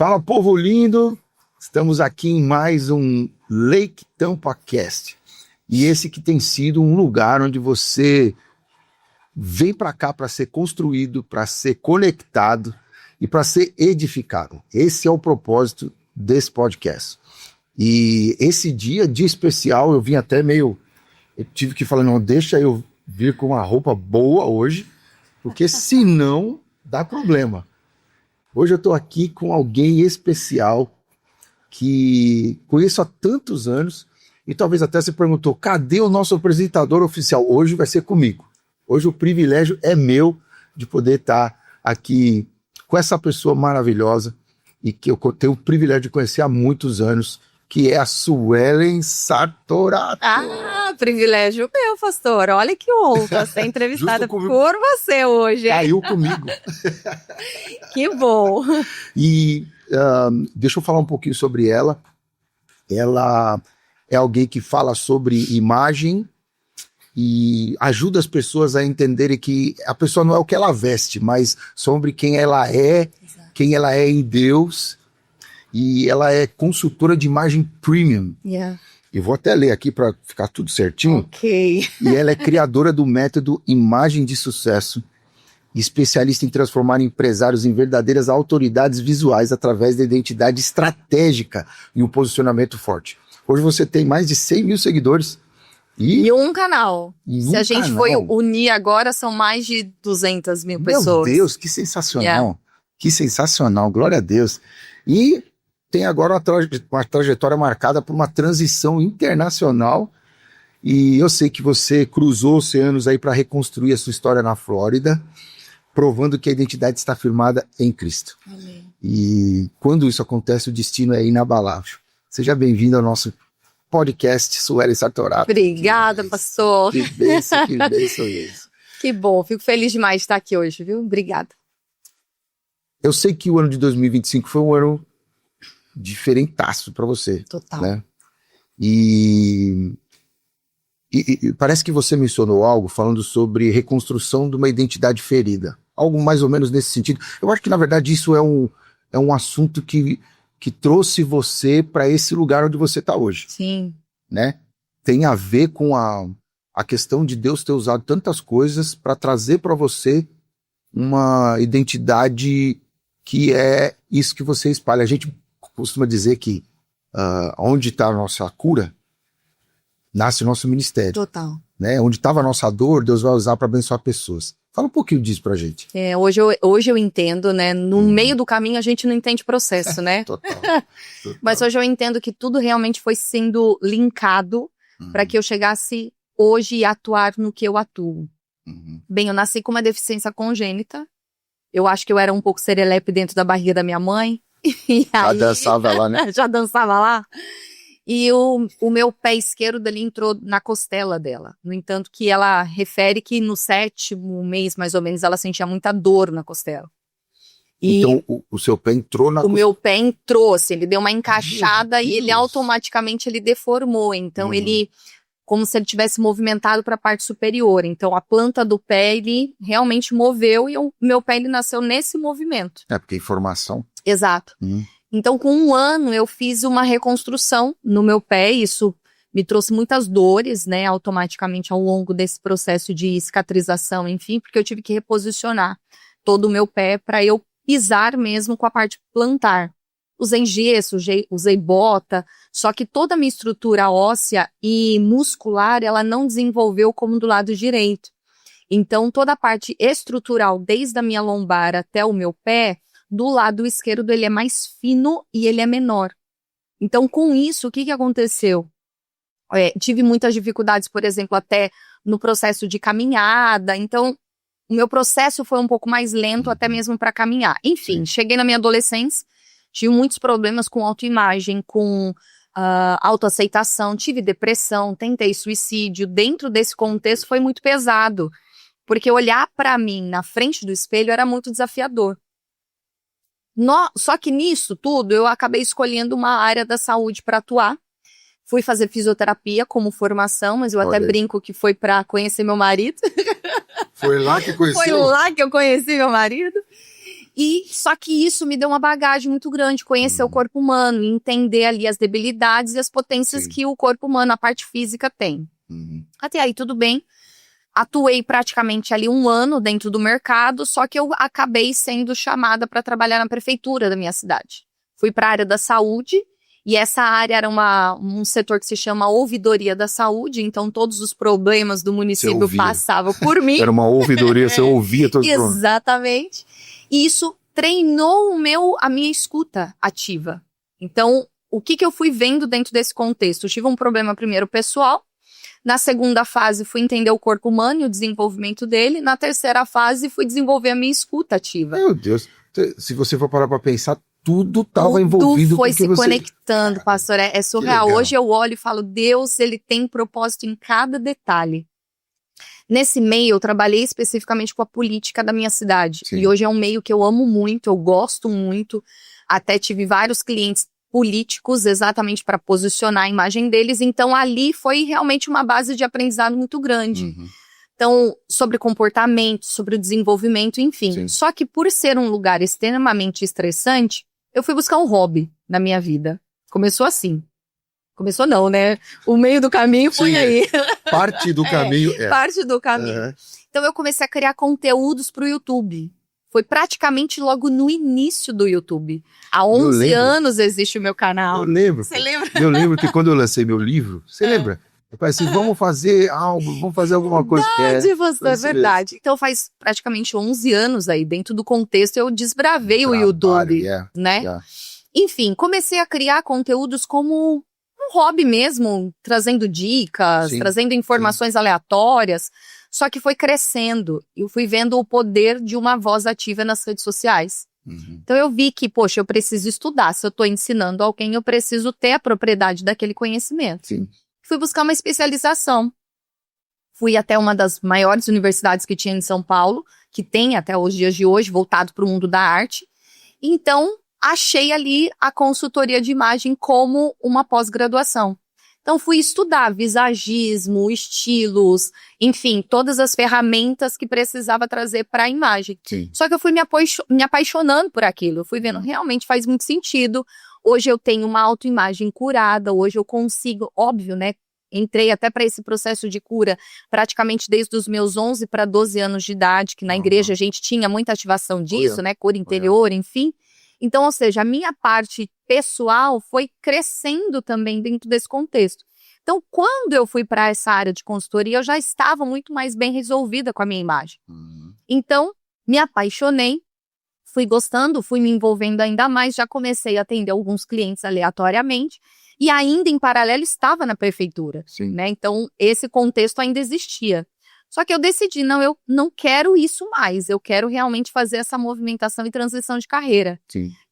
Fala, povo lindo! Estamos aqui em mais um Lake Tampa Cast. E esse que tem sido um lugar onde você vem para cá para ser construído, para ser conectado e para ser edificado. Esse é o propósito desse podcast. E esse dia especial, eu vim até meio... Eu tive que falar, não, deixa eu vir com uma roupa boa hoje, porque senão dá problema. Hoje eu estou aqui com alguém especial que conheço há tantos anos e talvez até se perguntou, cadê o nosso apresentador oficial? Hoje vai ser comigo. Hoje o privilégio é meu de poder estar aqui com essa pessoa maravilhosa e que eu tenho o privilégio de conhecer há muitos anos, que é a Suelen Sartorato. Ah, privilégio meu, pastor. Olha que honra ser entrevistada por você hoje. Caiu comigo. Que bom. E deixa eu falar um pouquinho sobre ela. Ela é alguém que fala sobre imagem e ajuda as pessoas a entenderem que a pessoa não é o que ela veste, mas sobre quem ela é, quem ela é em Deus. E ela é consultora de imagem premium. Eu vou até ler aqui para ficar tudo certinho. Ok. E ela é criadora do método Imagem de Sucesso, especialista em transformar empresários em verdadeiras autoridades visuais através da identidade estratégica e um posicionamento forte. Hoje você tem mais de 100 mil seguidores. E um canal. Se a gente for unir agora, são mais de 200 mil pessoas. Meu Deus, que sensacional. Que sensacional, glória a Deus. E tem agora uma trajetória marcada por uma transição internacional. E eu sei que você cruzou oceanos aí para reconstruir a sua história na Flórida, provando que a identidade está firmada em Cristo. Amém. E quando isso acontece, o destino é inabalável. Seja bem-vindo ao nosso podcast, Suelen Sartorato. Obrigada, pastor. Que bênção isso. Que bom, fico feliz demais de estar aqui hoje, viu? Obrigada. Eu sei que o ano de 2025 foi um ano diferentaço para você. Total. Né? E parece que você mencionou algo falando sobre reconstrução de uma identidade ferida. Algo mais ou menos nesse sentido. Eu acho que, na verdade, isso é um assunto que trouxe você para esse lugar onde você está hoje. Sim. Né? Tem a ver com a questão de Deus ter usado tantas coisas para trazer para você uma identidade que é isso que você espalha. A gente costuma dizer que onde está a nossa cura, nasce o nosso ministério. Total. Né? Onde estava a nossa dor, Deus vai usar para abençoar pessoas. Fala um pouquinho disso pra gente. Hoje eu entendo, né? No meio do caminho a gente não entende processo, né? Total. Mas hoje eu entendo que tudo realmente foi sendo linkado para que eu chegasse hoje e atuar no que eu atuo. Bem, eu nasci com uma deficiência congênita. Eu acho que eu era um pouco serelepe dentro da barriga da minha mãe. Já dançava lá, né? Já dançava lá. E o meu pé esquerdo ali entrou na costela dela. No entanto, que ela refere que no 7º mês, mais ou menos, ela sentia muita dor na costela. Então, o seu pé entrou na... O meu pé entrou, assim, ele deu uma encaixada e ele automaticamente ele deformou. Então, ele... Como se ele tivesse movimentado para a parte superior. Então, a planta do pé, ele realmente moveu e o meu pé, ele nasceu nesse movimento. Porque informação... Exato. Então, com 1 ano, eu fiz uma reconstrução no meu pé. Isso me trouxe muitas dores, né, automaticamente ao longo desse processo de cicatrização, enfim, porque eu tive que reposicionar todo o meu pé para eu pisar mesmo com a parte plantar. Usei gesso, usei bota, só que toda a minha estrutura óssea e muscular, ela não desenvolveu como do lado direito. Então, toda a parte estrutural, desde a minha lombar até o meu pé, do lado esquerdo ele é mais fino e ele é menor. Então, com isso, o que aconteceu? Tive muitas dificuldades, por exemplo, até no processo de caminhada. Então, o meu processo foi um pouco mais lento, até mesmo para caminhar. Enfim, cheguei na minha adolescência, tive muitos problemas com autoimagem, com autoaceitação, tive depressão, tentei suicídio. Dentro desse contexto foi muito pesado, porque olhar para mim na frente do espelho era muito desafiador. Só que nisso tudo eu acabei escolhendo uma área da saúde para atuar. Fui fazer fisioterapia como formação, mas eu até brinco que foi para conhecer meu marido. Foi lá que conheceu? Foi lá que eu conheci meu marido. E só que isso me deu uma bagagem muito grande, conhecer o corpo humano, entender ali as debilidades e as potências que o corpo humano, a parte física, tem. Até aí tudo bem. Atuei praticamente ali 1 ano dentro do mercado, só que eu acabei sendo chamada para trabalhar na prefeitura da minha cidade. Fui para a área da saúde, e essa área era um setor que se chama ouvidoria da saúde, então todos os problemas do município passavam por mim. Era uma ouvidoria, você ouvia todos os problemas. Exatamente. E isso treinou a minha escuta ativa. Então, o que eu fui vendo dentro desse contexto? Eu tive um problema primeiro pessoal. Na segunda fase, fui entender o corpo humano e o desenvolvimento dele. Na terceira fase, fui desenvolver a minha escuta ativa. Meu Deus, se você for parar para pensar, tudo estava envolvido. Tudo foi se conectando, pastor. É surreal. Hoje eu olho e falo, Deus, ele tem propósito em cada detalhe. Nesse meio, eu trabalhei especificamente com a política da minha cidade. Sim. E hoje é um meio que eu amo muito, eu gosto muito. Até tive vários clientes políticos exatamente para posicionar a imagem deles. Então, ali foi realmente uma base de aprendizado muito grande. Então, sobre comportamento, sobre o desenvolvimento, enfim. Sim. Só que por ser um lugar extremamente estressante, eu fui buscar um hobby na minha vida. Começou assim. Começou não, né? O meio do caminho foi aí. Parte do caminho. Parte do caminho. Então, eu comecei a criar conteúdos para o YouTube. Foi praticamente logo no início do YouTube. Há 11 anos existe o meu canal. Eu lembro. Você lembra? Eu lembro que quando eu lancei meu livro, você lembra? Eu falei assim, vamos fazer algo, vamos fazer alguma coisa. É verdade. Então faz praticamente 11 anos aí, dentro do contexto, eu desbravei o YouTube, né? Enfim, comecei a criar conteúdos como um hobby mesmo, trazendo dicas, trazendo informações aleatórias. Só que foi crescendo. Eu fui vendo o poder de uma voz ativa nas redes sociais. Então eu vi que, poxa, eu preciso estudar. Se eu estou ensinando alguém, eu preciso ter a propriedade daquele conhecimento. Fui buscar uma especialização. Fui até uma das maiores universidades que tinha em São Paulo, que tem até os dias de hoje, voltado para o mundo da arte. Então, achei ali a consultoria de imagem como uma pós-graduação. Então, fui estudar visagismo, estilos, enfim, todas as ferramentas que precisava trazer para a imagem. Só que eu fui me apaixonando por aquilo. Eu fui vendo, realmente faz muito sentido. Hoje eu tenho uma autoimagem curada, hoje eu consigo, óbvio, né? Entrei até para esse processo de cura praticamente desde os meus 11 para 12 anos de idade, que na igreja a gente tinha muita ativação disso, né? Cura interior, enfim. Então, ou seja, a minha parte pessoal foi crescendo também dentro desse contexto. Então, quando eu fui para essa área de consultoria, eu já estava muito mais bem resolvida com a minha imagem. Então, me apaixonei, fui gostando, fui me envolvendo ainda mais, já comecei a atender alguns clientes aleatoriamente, e ainda em paralelo estava na prefeitura, né? Então, esse contexto ainda existia. Só que eu decidi, não, eu não quero isso mais, eu quero realmente fazer essa movimentação e transição de carreira.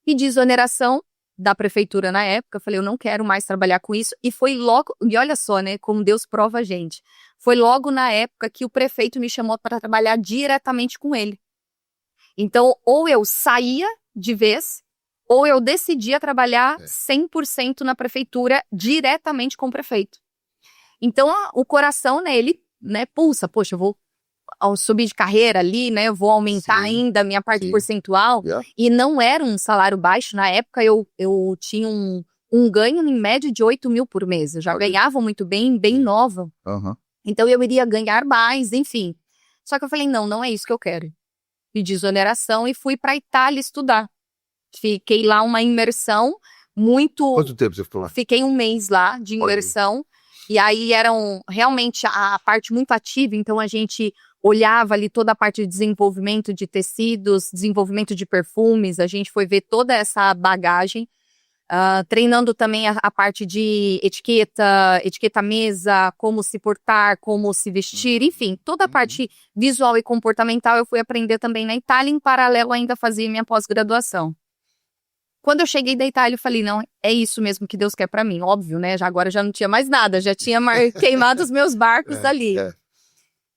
Pedi exoneração da prefeitura na época, falei, eu não quero mais trabalhar com isso, e foi logo, e olha só, né, como Deus prova a gente, foi logo na época que o prefeito me chamou para trabalhar diretamente com ele. Então, ou eu saía de vez, ou eu decidia trabalhar 100% na prefeitura, diretamente com o prefeito. Então, o coração, né, ele, né, pulsa, poxa, eu vou subir de carreira ali, né, eu vou aumentar ainda a minha parte percentual, e não era um salário baixo, na época eu tinha um ganho em média de 8 mil por mês, eu já ganhava muito bem nova, então eu iria ganhar mais, enfim. Só que eu falei, não é isso que eu quero. Pedi exoneração e fui para a Itália estudar. Fiquei lá uma imersão muito... Quanto tempo você ficou lá? Fiquei 1 mês lá de imersão. E aí eram realmente a parte muito ativa, então a gente olhava ali toda a parte de desenvolvimento de tecidos, desenvolvimento de perfumes, a gente foi ver toda essa bagagem, treinando também a parte de etiqueta mesa, como se portar, como se vestir, enfim, toda a parte visual e comportamental eu fui aprender também na Itália, em paralelo ainda fazia minha pós-graduação. Quando eu cheguei da Itália, eu falei, não, é isso mesmo que Deus quer pra mim, óbvio, né? Agora já não tinha mais nada, já tinha queimado os meus barcos ali.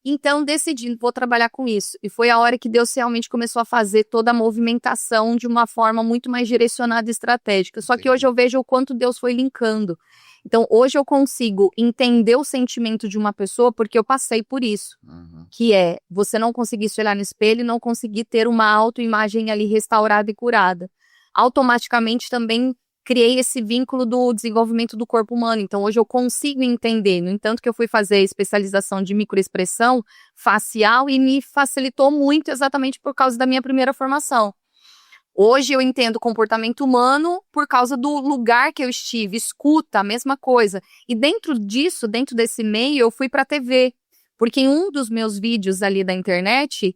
Então, decidi, vou trabalhar com isso. E foi a hora que Deus realmente começou a fazer toda a movimentação de uma forma muito mais direcionada e estratégica. Só que hoje eu vejo o quanto Deus foi linkando. Então, hoje eu consigo entender o sentimento de uma pessoa porque eu passei por isso. Que é você não conseguir se olhar no espelho e não conseguir ter uma autoimagem ali restaurada e curada. Automaticamente também criei esse vínculo do desenvolvimento do corpo humano. Então, hoje eu consigo entender. No entanto, que eu fui fazer especialização de microexpressão facial e me facilitou muito exatamente por causa da minha primeira formação. Hoje eu entendo comportamento humano por causa do lugar que eu estive, escuta, a mesma coisa. E dentro disso, dentro desse meio, eu fui para a TV. Porque em um dos meus vídeos ali da internet,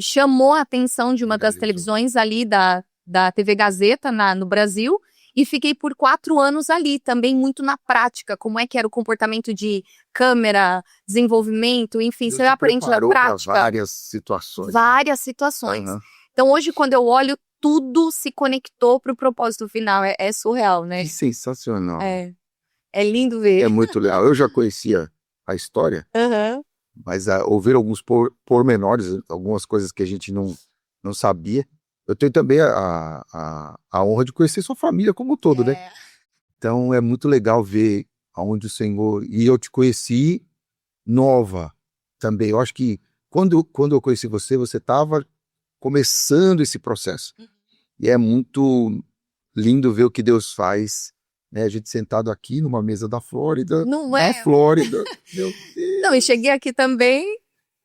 chamou a atenção de uma das televisões ali da TV Gazeta no Brasil, e fiquei por 4 anos ali, também muito na prática, como é que era o comportamento de câmera, desenvolvimento, enfim, você aprende na prática. Várias situações. Várias situações. Então hoje, quando eu olho, tudo se conectou para o propósito final, é surreal, né? Que sensacional. É lindo ver. É muito legal. Eu já conhecia a história, mas ouvir alguns pormenores, algumas coisas que a gente não sabia. Eu tenho também a honra de conhecer sua família como um todo, né? Então é muito legal ver aonde o Senhor... E eu te conheci nova também. Eu acho que quando eu conheci você estava começando esse processo. E é muito lindo ver o que Deus faz, né? A gente sentado aqui numa mesa da Flórida. Não é? Na Flórida. Meu Deus. Não, e cheguei aqui também,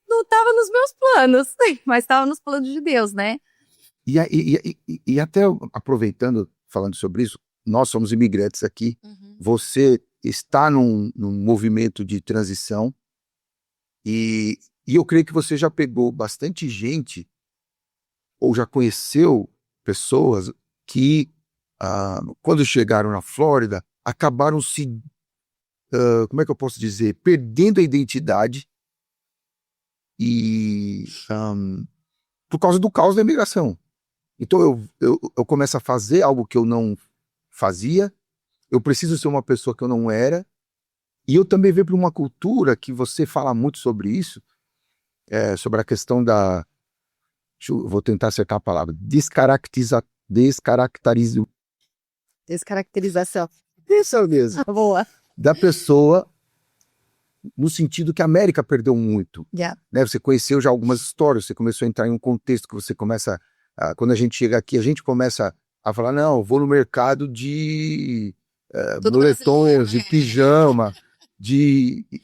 não estava nos meus planos, mas estava nos planos de Deus, né? E até aproveitando, falando sobre isso, nós somos imigrantes aqui, você está num movimento de transição e eu creio que você já pegou bastante gente ou já conheceu pessoas que, quando chegaram na Flórida, acabaram como é que eu posso dizer, perdendo a identidade e por causa do caos da imigração. Então eu começo a fazer algo que eu não fazia, eu preciso ser uma pessoa que eu não era, e eu também vejo para uma cultura que você fala muito sobre isso, sobre a questão da... vou tentar acertar a palavra. Descaracterização. Isso mesmo. Boa. Da pessoa, no sentido que a América perdeu muito. Né? Você conheceu já algumas histórias, você começou a entrar em um contexto que você começa... quando a gente chega aqui, a gente começa a falar, não, eu vou no mercado de moletons, de pijama,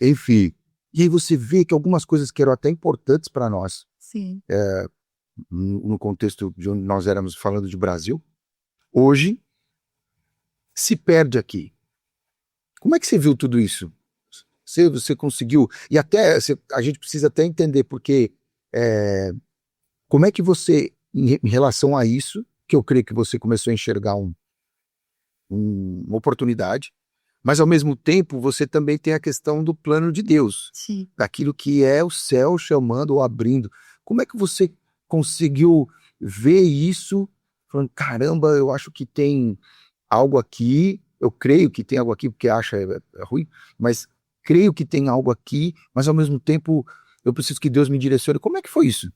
enfim. E aí você vê que algumas coisas que eram até importantes para nós, Sim. No contexto de onde nós éramos falando de Brasil, hoje se perde aqui. Como é que você viu tudo isso? Você conseguiu... E até a gente precisa até entender, porque como é que você... Em relação a isso, que eu creio que você começou a enxergar uma oportunidade, mas ao mesmo tempo você também tem a questão do plano de Deus. Sim. Daquilo que é o céu chamando ou abrindo. Como é que você conseguiu ver isso, falando, caramba, eu acho que tem algo aqui, eu creio que tem algo aqui, porque acha é ruim, mas creio que tem algo aqui, mas ao mesmo tempo eu preciso que Deus me direcione. Como é que foi isso?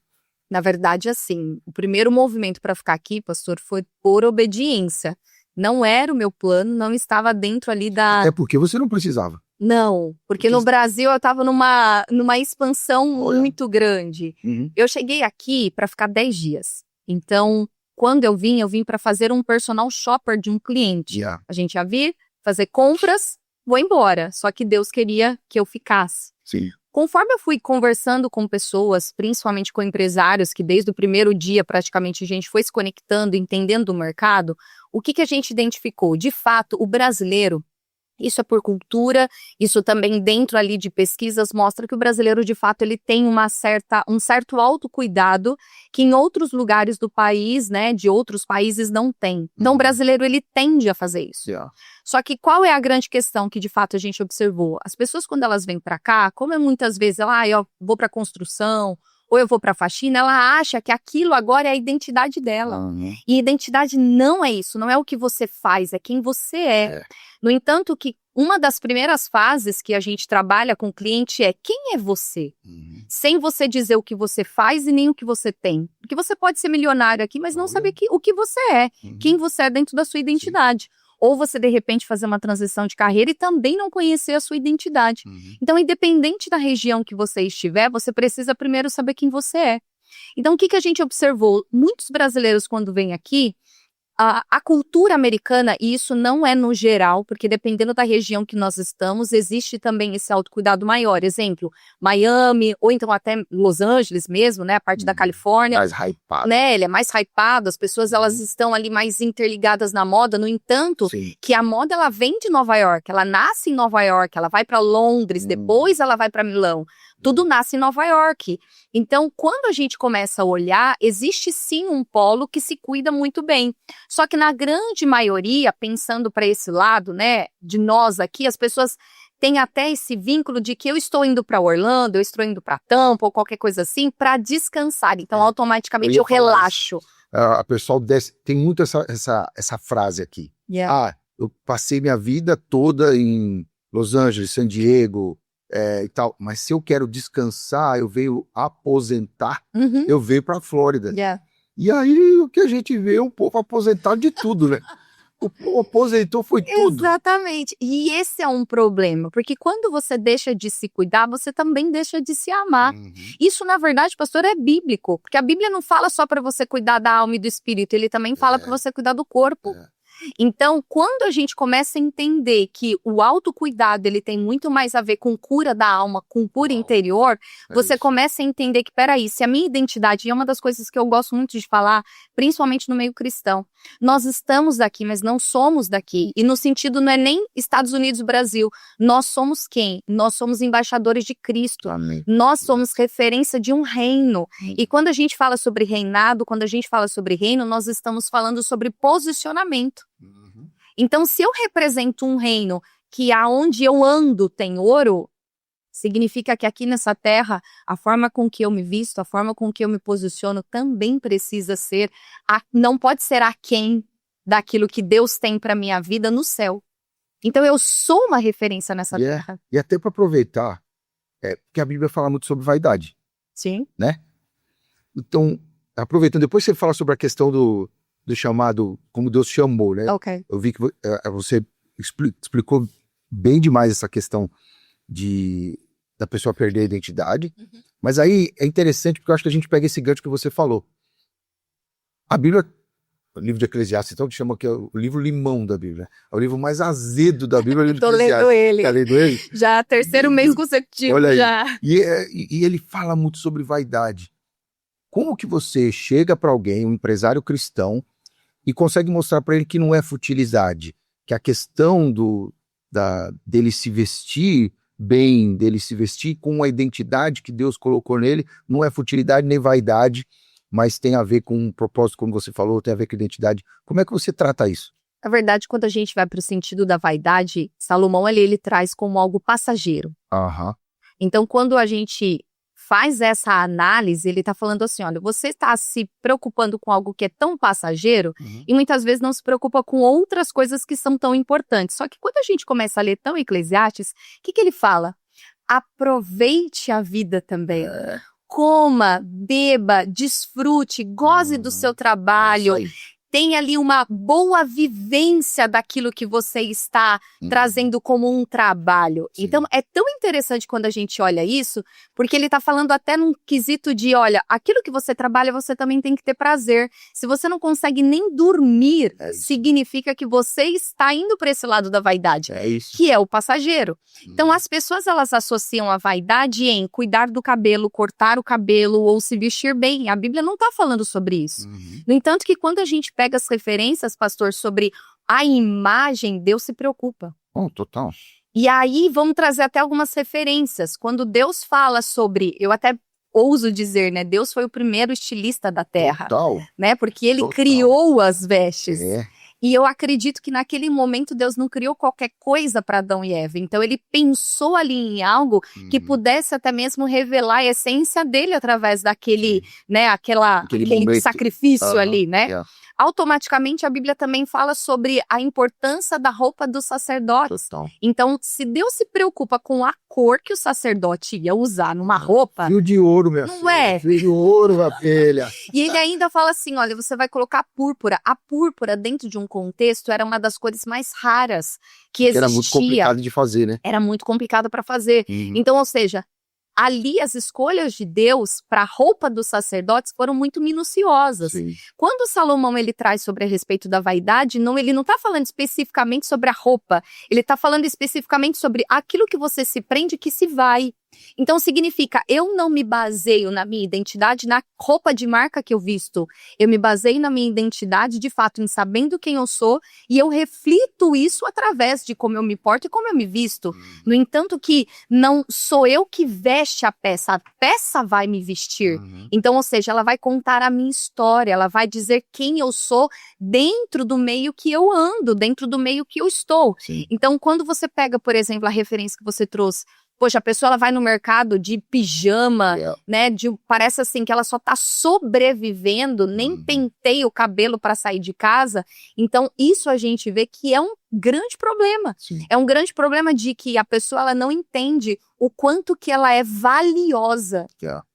Na verdade, assim, o primeiro movimento para ficar aqui, pastor, foi por obediência. Não era o meu plano, não estava dentro ali da... Até porque você não precisava. Não, porque no Brasil eu estava numa expansão muito grande. Eu cheguei aqui para ficar 10 dias. Então, quando eu vim para fazer um personal shopper de um cliente. A gente ia vir, fazer compras, vou embora. Só que Deus queria que eu ficasse. Sim. Conforme eu fui conversando com pessoas, principalmente com empresários, que desde o primeiro dia praticamente a gente foi se conectando, entendendo o mercado, o que a gente identificou? De fato, o brasileiro, isso é por cultura, isso também dentro ali de pesquisas mostra que o brasileiro de fato ele tem um certo autocuidado que em outros lugares do país, né, de outros países não tem. Então o brasileiro ele tende a fazer isso. Só que qual é a grande questão que de fato a gente observou? As pessoas quando elas vêm para cá, como é muitas vezes, eu vou para construção, ou eu vou pra faxina, ela acha que aquilo agora é a identidade dela. Uhum. E identidade não é isso, não é o que você faz, é quem você é. No entanto, que uma das primeiras fases que a gente trabalha com o cliente é quem é você? Uhum. Sem você dizer o que você faz e nem o que você tem. Porque você pode ser milionário aqui, mas não Olha. saber o que você é, Uhum. quem você é dentro da sua identidade. Ou você, de repente, fazer uma transição de carreira e também não conhecer a sua identidade. Uhum. Então, independente da região que você estiver, você precisa primeiro saber quem você é. Então, o que a gente observou? Muitos brasileiros, quando vêm aqui, a cultura americana, e isso não é no geral, porque dependendo da região que nós estamos, existe também esse autocuidado maior. Exemplo, Miami, ou então até Los Angeles mesmo, né? A parte da Califórnia. Mais hypado. Né, ele é mais hypado, as pessoas elas estão ali mais interligadas na moda, no entanto, Sim. que a moda ela vem de Nova York, ela nasce em Nova York, ela vai para Londres, depois ela vai para Milão, tudo nasce em Nova York. Então, quando a gente começa a olhar, existe sim um polo que se cuida muito bem. Só que na grande maioria, pensando para esse lado, né, de nós aqui, as pessoas têm até esse vínculo de que eu estou indo para Orlando, eu estou indo para Tampa ou qualquer coisa assim para descansar. Então, automaticamente eu relaxo. A pessoal tem muito essa frase aqui. Yeah. Eu passei minha vida toda em Los Angeles, San Diego e tal, mas se eu quero descansar, eu venho aposentar, Uhum. eu venho para a Flórida. Yeah. E aí o que a gente vê é um povo aposentado de tudo, né? O aposentou foi tudo. Exatamente. E esse é um problema, porque quando você deixa de se cuidar, você também deixa de se amar. Uhum. Isso, na verdade, pastor, é bíblico, porque a Bíblia não fala só para você cuidar da alma e do espírito, ele também fala para você cuidar do corpo. Então, quando a gente começa a entender que o autocuidado ele tem muito mais a ver com cura da alma, com cura interior, você começa a entender que, peraí, se a minha identidade, e é uma das coisas que eu gosto muito de falar, principalmente no meio cristão, nós estamos daqui, mas não somos daqui. E no sentido não é nem Estados Unidos, Brasil. Nós somos quem? Nós somos embaixadores de Cristo. Amém. Nós somos referência de um reino. E quando a gente fala sobre reinado, quando a gente fala sobre reino, nós estamos falando sobre posicionamento. Uhum. Então, se eu represento um reino que aonde eu ando tem ouro, significa que aqui nessa terra, a forma com que eu me visto, a forma com que eu me posiciono também precisa ser, não pode ser aquém daquilo que Deus tem para minha vida no céu. Então, eu sou uma referência nessa terra. E até para aproveitar, porque a Bíblia fala muito sobre vaidade. Sim. Né? Então, aproveitando, depois você fala sobre a questão do chamado, como Deus chamou, né? Ok. Eu vi que você explicou bem demais essa questão da pessoa perder a identidade, mas aí é interessante porque eu acho que a gente pega esse gancho que você falou. A Bíblia, o livro de Eclesiastes, então, que chama que é o livro limão da Bíblia, é o livro mais azedo da Bíblia. O livro Tô de Eclesiastes. lendo ele. Tá lendo ele? Já terceiro mês consecutivo. Olha aí. Já. E ele fala muito sobre vaidade. Como que você chega para alguém, um empresário cristão, e consegue mostrar para ele que não é futilidade, que a questão dele se vestir bem, dele se vestir com a identidade que Deus colocou nele, não é futilidade nem vaidade, mas tem a ver com um propósito, como você falou, tem a ver com identidade. Como é que você trata isso? Na verdade, quando a gente vai para o sentido da vaidade, Salomão ele traz como algo passageiro. Aham. Então, quando a gente faz essa análise, ele está falando assim, olha, você está se preocupando com algo que é tão passageiro e muitas vezes não se preocupa com outras coisas que são tão importantes. Só que quando a gente começa a ler tão Eclesiastes, o que ele fala? Aproveite a vida também. Coma, beba, desfrute, goze do seu trabalho. Tenha ali uma boa vivência daquilo que você está trazendo como um trabalho. Sim. Então, é tão interessante quando a gente olha isso, porque ele está falando até num quesito de, olha, aquilo que você trabalha, você também tem que ter prazer. Se você não consegue nem dormir, significa que você está indo para esse lado da vaidade, que é o passageiro. Então, as pessoas, elas associam a vaidade em cuidar do cabelo, cortar o cabelo ou se vestir bem. A Bíblia não está falando sobre isso. No entanto, que quando a gente pega as referências, pastor, sobre a imagem, Deus se preocupa. Total. E aí, vamos trazer até algumas referências. Quando Deus fala sobre, eu até ouso dizer, né? Deus foi o primeiro estilista da terra. Total. Né? Porque ele criou as vestes. E eu acredito que naquele momento Deus não criou qualquer coisa para Adão e Eva. Então ele pensou ali em algo que pudesse até mesmo revelar a essência dele através daquele, né, aquele sacrifício ali, né? Yeah. Automaticamente a Bíblia também fala sobre a importância da roupa dos sacerdotes. Total. Então, se Deus se preocupa com a cor que o sacerdote ia usar numa roupa, Fio de ouro, minha não filha. é? Fio de ouro, minha filha. E ele ainda fala assim, olha, você vai colocar púrpura. A púrpura, dentro de um contexto, era uma das cores mais raras que existia. Era muito complicado de fazer, né? Era muito complicado para fazer. Então, ou seja, ali as escolhas de Deus para a roupa dos sacerdotes foram muito minuciosas. Sim. Quando Salomão ele traz sobre a respeito da vaidade, ele não está falando especificamente sobre a roupa, ele está falando especificamente sobre aquilo que você se prende que se vai. Então significa, eu não me baseio na minha identidade na roupa de marca que eu visto, eu me baseio na minha identidade de fato em sabendo quem eu sou e eu reflito isso através de como eu me porto e como eu me visto. No entanto que não sou eu que veste a peça vai me vestir. Então, ou seja, ela vai contar a minha história, ela vai dizer quem eu sou dentro do meio que eu ando, dentro do meio que eu estou. Sim. Então, quando você pega, por exemplo, a referência que você trouxe, poxa, a pessoa ela vai no mercado de pijama, né? Parece assim que ela só tá sobrevivendo, nem penteia o cabelo para sair de casa. Então, isso a gente vê que é um grande problema. Sim. É um grande problema de que a pessoa ela não entende o quanto que ela é valiosa.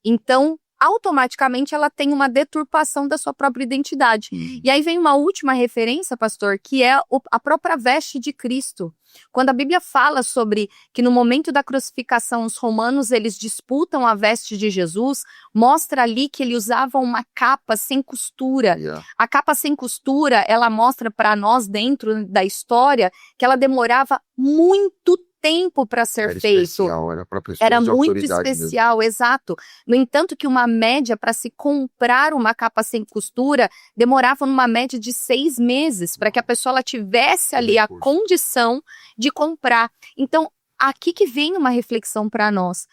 Então, automaticamente ela tem uma deturpação da sua própria identidade. E aí vem uma última referência, pastor, que é a própria veste de Cristo. Quando a Bíblia fala sobre que no momento da crucificação os romanos eles disputam a veste de Jesus, mostra ali que ele usava uma capa sem costura. A capa sem costura, ela mostra para nós dentro da história que ela demorava muito tempo para ser feito. Especial, era muito especial, mesmo. Exato. No entanto que uma média para se comprar uma capa sem costura demorava numa média de 6 meses para que a pessoa ela tivesse ali a condição de comprar. Então, aqui que vem uma reflexão para nós.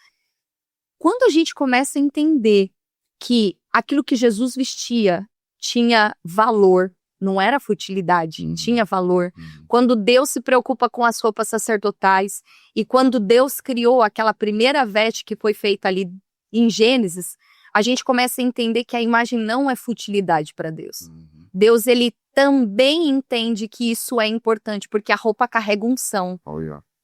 Quando a gente começa a entender que aquilo que Jesus vestia tinha valor, não era futilidade, tinha valor. Quando Deus se preocupa com as roupas sacerdotais e quando Deus criou aquela primeira veste que foi feita ali em Gênesis, a gente começa a entender que a imagem não é futilidade para Deus. Deus, ele também entende que isso é importante, porque a roupa carrega unção.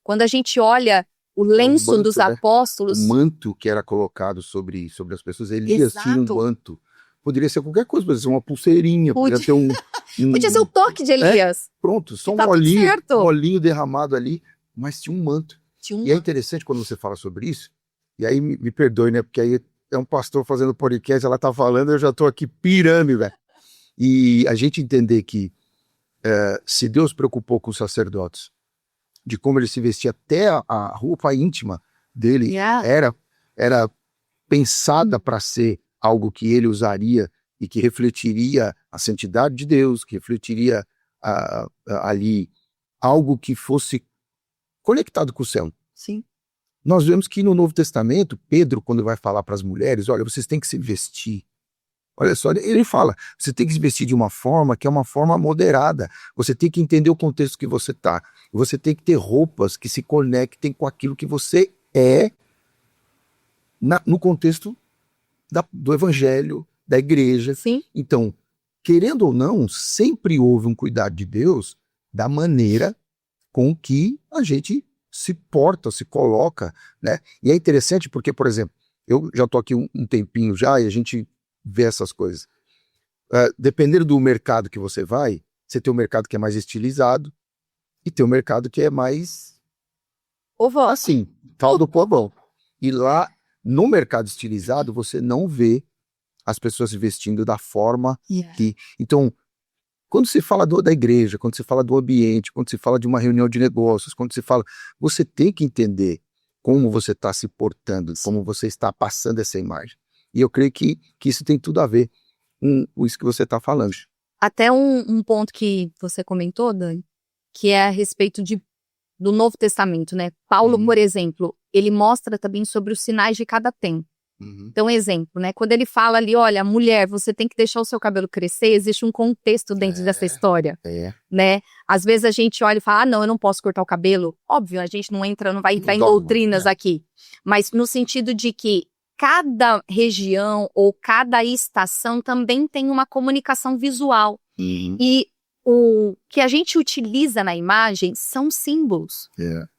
Quando a gente olha o lenço manto, dos apóstolos... O manto que era colocado sobre as pessoas, Elias tinha um manto. Poderia ser qualquer coisa, poderia ser uma pulseirinha, poderia ter podia ser o toque de Elias. Pronto, só um olhinho derramado ali, mas tinha um manto. E é interessante quando você fala sobre isso, e aí me perdoe, né, porque aí é um pastor fazendo podcast, ela tá falando, eu já tô aqui pirando, velho. E a gente entender que se Deus preocupou com os sacerdotes, de como ele se vestia, até a roupa íntima dele era pensada para ser algo que ele usaria e que refletiria a santidade de Deus, que refletiria ali algo que fosse conectado com o céu. Sim. Nós vemos que no Novo Testamento, Pedro, quando vai falar para as mulheres, olha, vocês têm que se vestir. Olha só, ele fala, você tem que se vestir de uma forma que é uma forma moderada. Você tem que entender o contexto que você está. Você tem que ter roupas que se conectem com aquilo que você é no contexto do evangelho, da igreja. Sim. Então, querendo ou não, sempre houve um cuidado de Deus da maneira com que a gente se porta, se coloca, né? E é interessante porque, por exemplo, eu já estou aqui um tempinho já e a gente vê essas coisas. Dependendo do mercado que você vai, você tem um mercado que é mais estilizado e tem um mercado que é mais... assim, tal do povão. E lá, no mercado estilizado, você não vê as pessoas se vestindo da forma que... Então, quando se fala da igreja, quando se fala do ambiente, quando se fala de uma reunião de negócios, quando se fala... Você tem que entender como você está se portando, como você está passando essa imagem. E eu creio que isso tem tudo a ver com isso que você está falando. Até um ponto que você comentou, Dani, que é a respeito do Novo Testamento, né? Paulo, por exemplo, ele mostra também sobre os sinais de cada tempo. Uhum. Então, exemplo, né? Quando ele fala ali, olha, mulher, você tem que deixar o seu cabelo crescer, existe um contexto dentro dessa história, né? Às vezes a gente olha e fala, ah, não, eu não posso cortar o cabelo. Óbvio, a gente não vai entrar em doutrinas aqui. Mas no sentido de que cada região ou cada estação também tem uma comunicação visual. E o que a gente utiliza na imagem são símbolos.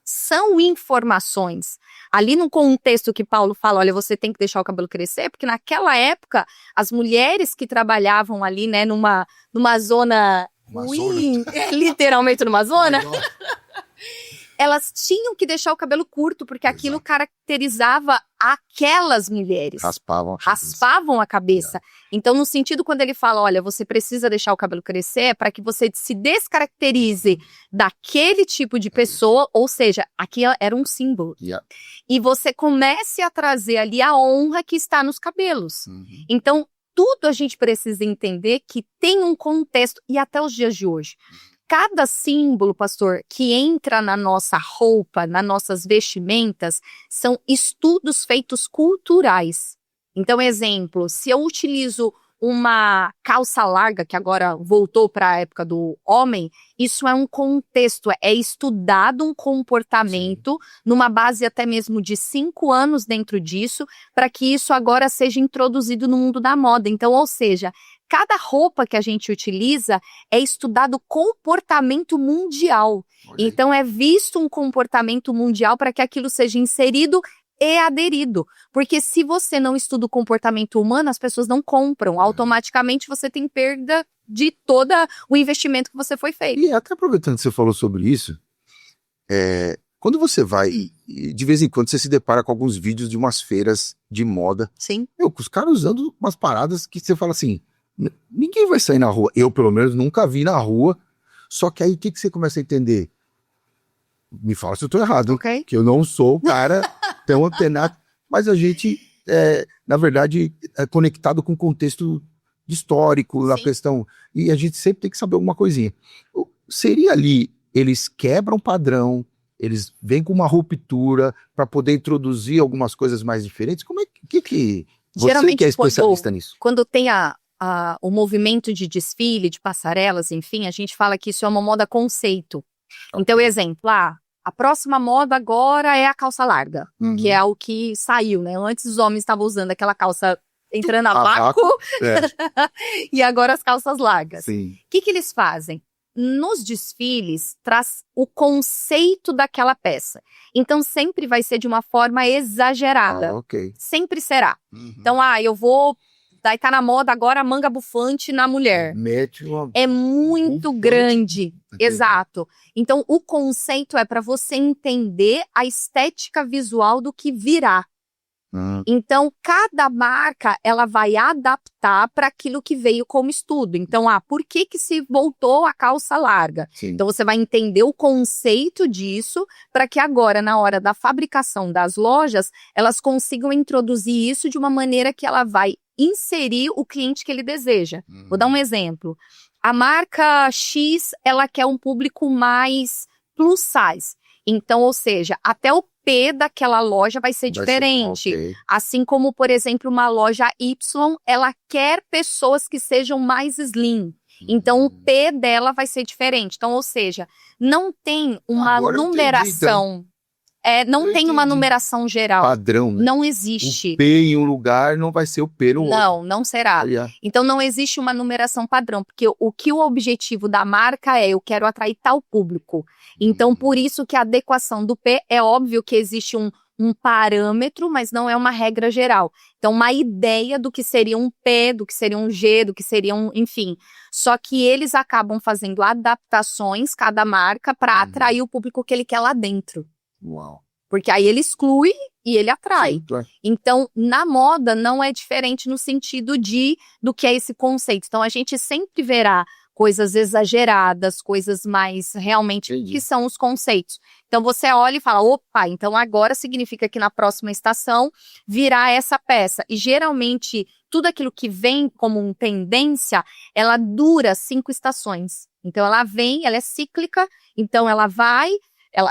São informações. Ali no contexto que Paulo fala, olha, você tem que deixar o cabelo crescer, porque naquela época, as mulheres que trabalhavam ali, né, numa zona ruim, literalmente numa zona, elas tinham que deixar o cabelo curto, porque aquilo caracterizava aquelas mulheres. Raspavam a cabeça. Então, no sentido, quando ele fala, olha, você precisa deixar o cabelo crescer para que você se descaracterize daquele tipo de pessoa, ou seja, aqui era um símbolo. E você comece a trazer ali a honra que está nos cabelos. Então, tudo a gente precisa entender que tem um contexto, e até os dias de hoje. Cada símbolo, pastor, que entra na nossa roupa, nas nossas vestimentas, são estudos feitos culturais. Então, exemplo, se eu utilizo uma calça larga, que agora voltou para a época do homem, isso é um contexto, é estudado um comportamento, numa base até mesmo de 5 anos dentro disso, para que isso agora seja introduzido no mundo da moda. Então, ou seja, cada roupa que a gente utiliza é estudado comportamento mundial. Então, é visto um comportamento mundial para que aquilo seja inserido e aderido. Porque se você não estuda o comportamento humano, as pessoas não compram. Automaticamente, você tem perda de todo o investimento que você foi feito. E até aproveitando que você falou sobre isso, quando você vai, de vez em quando você se depara com alguns vídeos de umas feiras de moda. Sim. Os caras usando umas paradas que você fala assim, ninguém vai sair na rua. Eu, pelo menos, nunca vi na rua. Só que aí, o que você começa a entender? Me fala se eu tô errado, que eu não sou o cara tão antenado, mas a gente, na verdade, é conectado com o contexto histórico, a questão, e a gente sempre tem que saber alguma coisinha. Seria ali, eles quebram padrão, eles vêm com uma ruptura para poder introduzir algumas coisas mais diferentes? Como é que você geralmente, que é especialista nisso? Quando tem o movimento de desfile, de passarelas, enfim, a gente fala que isso é uma moda conceito. Então, exemplo, a próxima moda agora é a calça larga, que é o que saiu, né? Antes os homens estavam usando aquela calça entrando a vácuo, e agora as calças largas. O que eles fazem? Nos desfiles, traz o conceito daquela peça. Então, sempre vai ser de uma forma exagerada. Sempre será. Então, eu vou... Daí tá na moda agora a manga bufante na mulher. É muito grande. Exato. Então, o conceito é para você entender a estética visual do que virá. Então, cada marca, ela vai adaptar para aquilo que veio como estudo. Então, por que se voltou a calça larga? Então, você vai entender o conceito disso para que agora, na hora da fabricação das lojas, elas consigam introduzir isso de uma maneira que ela vai inserir o cliente que ele deseja. Vou dar um exemplo. A marca X, ela quer um público mais plus size. Então, ou seja, até o P daquela loja vai ser diferente. Assim como, por exemplo, uma loja Y, ela quer pessoas que sejam mais slim. Então, o P dela vai ser diferente. Então, ou seja, não tem uma numeração... não tem uma numeração geral. Padrão, né? Não existe. O P em um lugar não vai ser o P no outro. Não será. Então não existe uma numeração padrão, porque o objetivo da marca é, eu quero atrair tal público. Então por isso que a adequação do P, é óbvio que existe um parâmetro, mas não é uma regra geral. Então uma ideia do que seria um P, do que seria um G, do que seria enfim. Só que eles acabam fazendo adaptações, cada marca, para atrair o público que ele quer lá dentro. Porque aí ele exclui e ele atrai. Então, na moda não é diferente no sentido do que é esse conceito. Então, a gente sempre verá coisas exageradas, coisas mais realmente que são os conceitos. Então, você olha e fala, opa, então agora significa que na próxima estação virá essa peça. E geralmente, tudo aquilo que vem como tendência, ela dura 5 estações. Então, ela vem, ela é cíclica, então ela vai...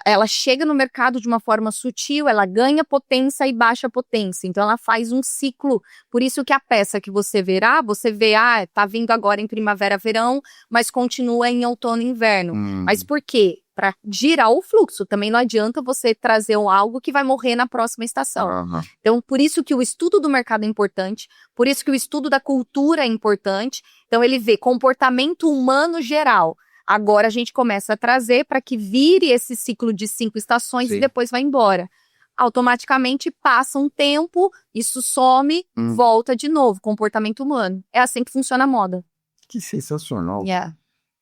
ela chega no mercado de uma forma sutil, ela ganha potência e baixa potência. Então, ela faz um ciclo. Por isso que a peça que você verá, você vê, tá vindo agora em primavera, verão, mas continua em outono e inverno. Mas por quê? Para girar o fluxo. Também não adianta você trazer algo que vai morrer na próxima estação. Então, por isso que o estudo do mercado é importante, por isso que o estudo da cultura é importante. Então, ele vê comportamento humano geral. Agora a gente começa a trazer para que vire esse ciclo de 5 estações e depois vai embora. Automaticamente passa um tempo, isso some, volta de novo. Comportamento humano. É assim que funciona a moda. Que sensacional. Yeah.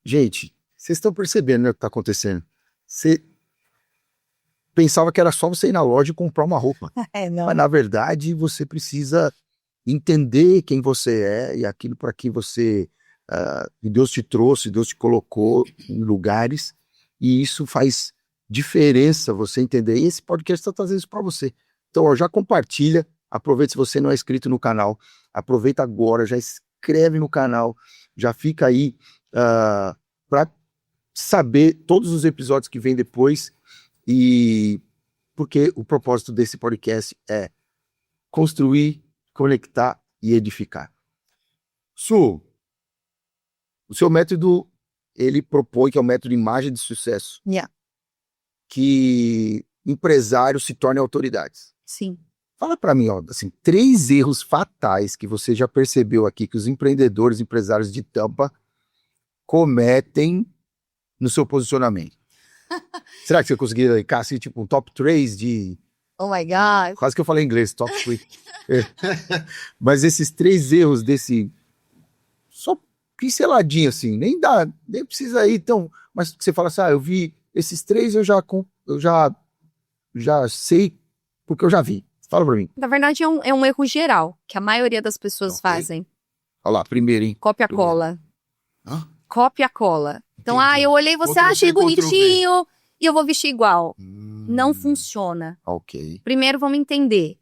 Gente, vocês estão percebendo, né, o que está acontecendo? Você pensava que era só você ir na loja e comprar uma roupa. Não. Mas, na verdade, você precisa entender quem você é e aquilo para que você... que Deus te trouxe, Deus te colocou em lugares, e isso faz diferença você entender. E esse podcast está trazendo isso para você. Então, ó, já compartilha, aproveita se você não é inscrito no canal, aproveita agora, já inscreve no canal, já fica aí para saber todos os episódios que vem depois, e porque o propósito desse podcast é construir, conectar e edificar. Su, o seu método, ele propõe que é o método de imagem de sucesso. Yeah. Que empresários se tornem autoridades. Sim. Fala para mim, ó, assim, 3 erros fatais que você já percebeu aqui que os empreendedores, empresários de Tampa cometem no seu posicionamento. Será que você conseguiria elencar assim, tipo um top 3 de... Oh my God. Quase que eu falei em inglês, top 3. Mas esses 3 erros desse... Só pinceladinho assim, nem precisa ir tão... Mas você fala assim, eu vi esses 3, eu já sei, porque eu já vi. Fala pra mim. Na verdade, é um erro geral, que a maioria das pessoas fazem. Olha lá, primeiro, hein? Copia-cola. Copia-cola. Então, Entendi. eu olhei, você achei bonitinho e eu vou vestir igual. Não funciona. Ok. Primeiro, vamos entender.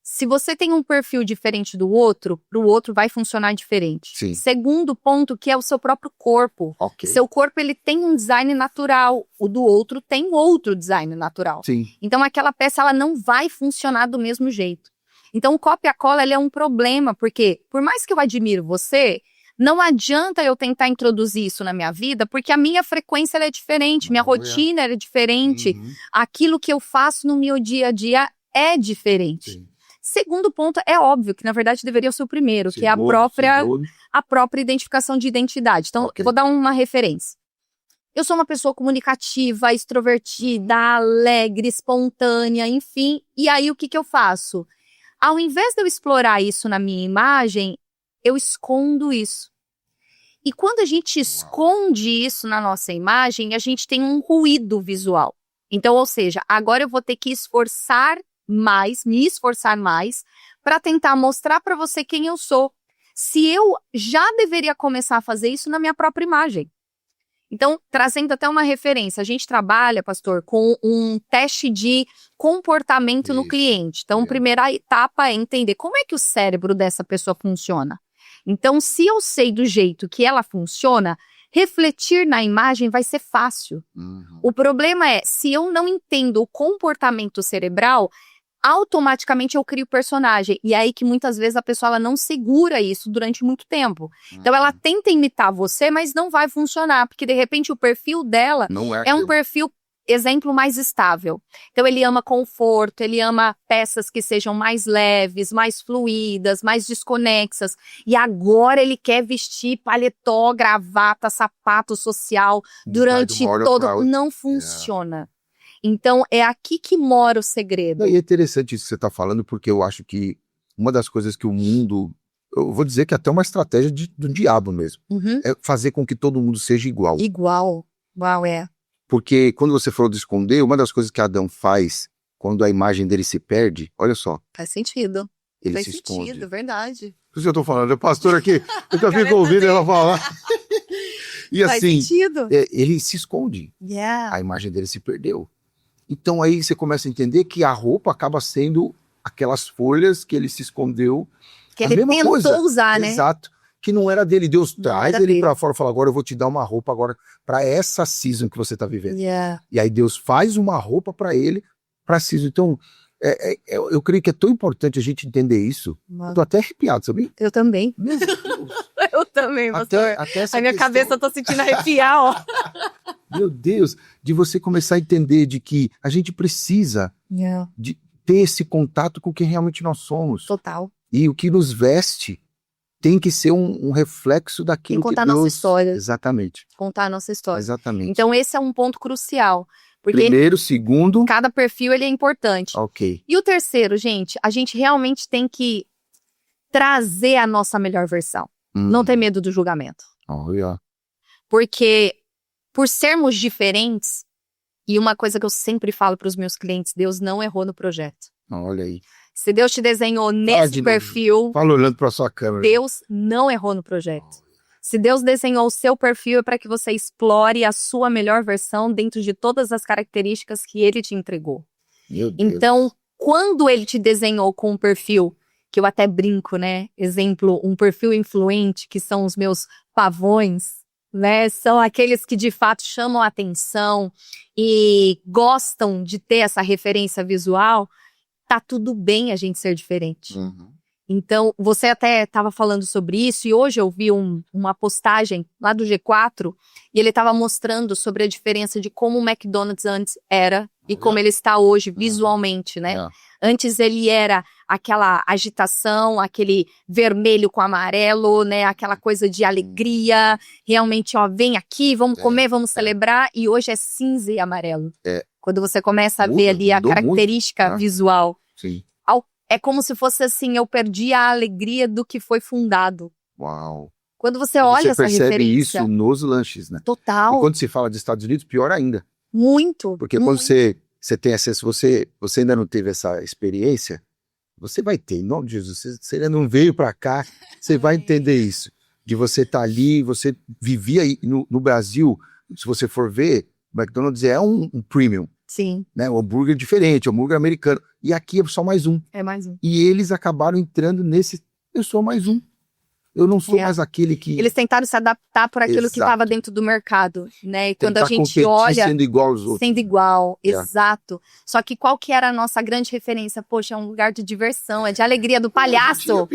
Se você tem um perfil diferente do outro, pro outro vai funcionar diferente. Sim. Segundo ponto, que é o seu próprio corpo. Ok. Seu corpo, ele tem um design natural. O do outro tem outro design natural. Sim. Então, aquela peça, ela não vai funcionar do mesmo jeito. Então, o copia-cola, ele é um problema, porque por mais que eu admire você, não adianta eu tentar introduzir isso na minha vida, porque a minha frequência ela é diferente, minha rotina é diferente, aquilo que eu faço no meu dia a dia é diferente. Sim. Segundo ponto, é óbvio que na verdade deveria ser o primeiro, que é a própria identificação de identidade. Então, eu vou dar uma referência. Eu sou uma pessoa comunicativa, extrovertida, alegre, espontânea, enfim. E aí, o que eu faço? Ao invés de eu explorar isso na minha imagem, eu escondo isso. E quando a gente esconde isso na nossa imagem, a gente tem um ruído visual. Então, ou seja, agora eu vou ter que me esforçar mais para tentar mostrar para você quem eu sou. Se eu já deveria começar a fazer isso na minha própria imagem. Então, trazendo até uma referência, a gente trabalha, pastor, com um teste de comportamento no cliente. Então, a primeira etapa é entender como é que o cérebro dessa pessoa funciona. Então, se eu sei do jeito que ela funciona, refletir na imagem vai ser fácil. O problema é, se eu não entendo o comportamento cerebral, automaticamente eu crio personagem. E é aí que muitas vezes a pessoa ela não segura isso durante muito tempo. Então ela tenta imitar você, mas não vai funcionar, porque de repente o perfil dela é um perfil, exemplo, mais estável. Então ele ama conforto, ele ama peças que sejam mais leves, mais fluídas, mais desconexas. E agora ele quer vestir paletó, gravata, sapato social durante todo... Não funciona. Então, é aqui que mora o segredo. E é interessante isso que você está falando, porque eu acho que uma das coisas que o mundo... Eu vou dizer que é até uma estratégia do diabo mesmo. É fazer com que todo mundo seja igual. Igual. Uau, é. Porque quando você falou de esconder, uma das coisas que Adão faz quando a imagem dele se perde, olha só. Faz sentido. Ele se esconde. Faz sentido, verdade. Por isso que eu tô falando, o pastor aqui, eu já fico ouvindo ela falar. E Faz assim, sentido. Ele se esconde. Yeah. A imagem dele se perdeu. Então aí você começa a entender que a roupa acaba sendo aquelas folhas que ele se escondeu. Que ele tentou usar, né? Exato. que não era dele. Deus traz era ele dele. pra fora e fala, agora eu vou te dar uma roupa agora pra essa season que você tá vivendo. Yeah. E aí Deus faz uma roupa pra ele, pra season. Então, eu creio que é tão importante a gente entender isso. Eu tô até arrepiado, sabia? Eu também. Meu Deus. Eu também, pastor. Até essa A minha questão- cabeça eu tô sentindo arrepiar, ó. Meu Deus, de você começar a entender de que a gente precisa Yeah. de ter esse contato com quem realmente nós somos. Total. E o que nos veste tem que ser um reflexo daquilo Tem que contar que Deus... nossa história. Exatamente, Contar a nossa história. exatamente. Então esse é um ponto crucial. Porque Primeiro, segundo, cada perfil ele é importante. ok. E o terceiro, gente, a gente realmente tem que trazer a nossa melhor versão. Não ter medo do julgamento. Olha, Porque por sermos diferentes, e uma coisa que eu sempre falo para os meus clientes, Deus não errou no projeto. olha aí. Se Deus te desenhou de nesse novo. perfil, Fala olhando para sua câmera. Deus não errou no projeto. Se Deus desenhou o seu perfil, é para que você explore a sua melhor versão dentro de todas as características que Ele te entregou. Meu Deus. Então, quando Ele te desenhou com um perfil, que eu até brinco, né? Exemplo, um perfil influente, que são os meus pavões, né? São aqueles que de fato chamam a atenção e gostam de ter essa referência visual, tá tudo bem a gente ser diferente. Uhum. Então, você até estava falando sobre isso, e hoje eu vi uma postagem lá do G4, e ele estava mostrando sobre a diferença de como o McDonald's antes era e como ele está hoje, visualmente, né? É. Antes ele era aquela agitação, aquele vermelho com amarelo, né? Aquela coisa de alegria, realmente, ó, vem aqui, vamos comer, vamos celebrar, e hoje é cinza e amarelo. É. Quando você começa a Muda, ver ali a mudou muito, característica né? visual, Sim. é como se fosse assim, eu perdi a alegria do que foi fundado. Uau. Quando você olha essa percebe referência, isso nos lanches, né? E total, quando se fala de Estados Unidos, pior ainda. muito. Porque muito. quando você tem acesso, você ainda não teve essa experiência, você vai ter, em nome de Jesus, você ainda não veio para cá, você vai entender isso. De você estar ali, você vivia aí no Brasil, se você for ver, o McDonald's é um premium, Sim, né? Um hambúrguer diferente, um hambúrguer americano. E aqui é só mais um. é mais um. E eles acabaram entrando nesse, eu sou mais um. Eu não sou É. mais aquele que... Eles tentaram se adaptar por aquilo que Exato. estava dentro do mercado, né? E quando a tentar gente competir olha, sendo igual aos outros. sendo igual, É. exato. Só que qual que era a nossa grande referência? Poxa, é um lugar de diversão, é de alegria do palhaço,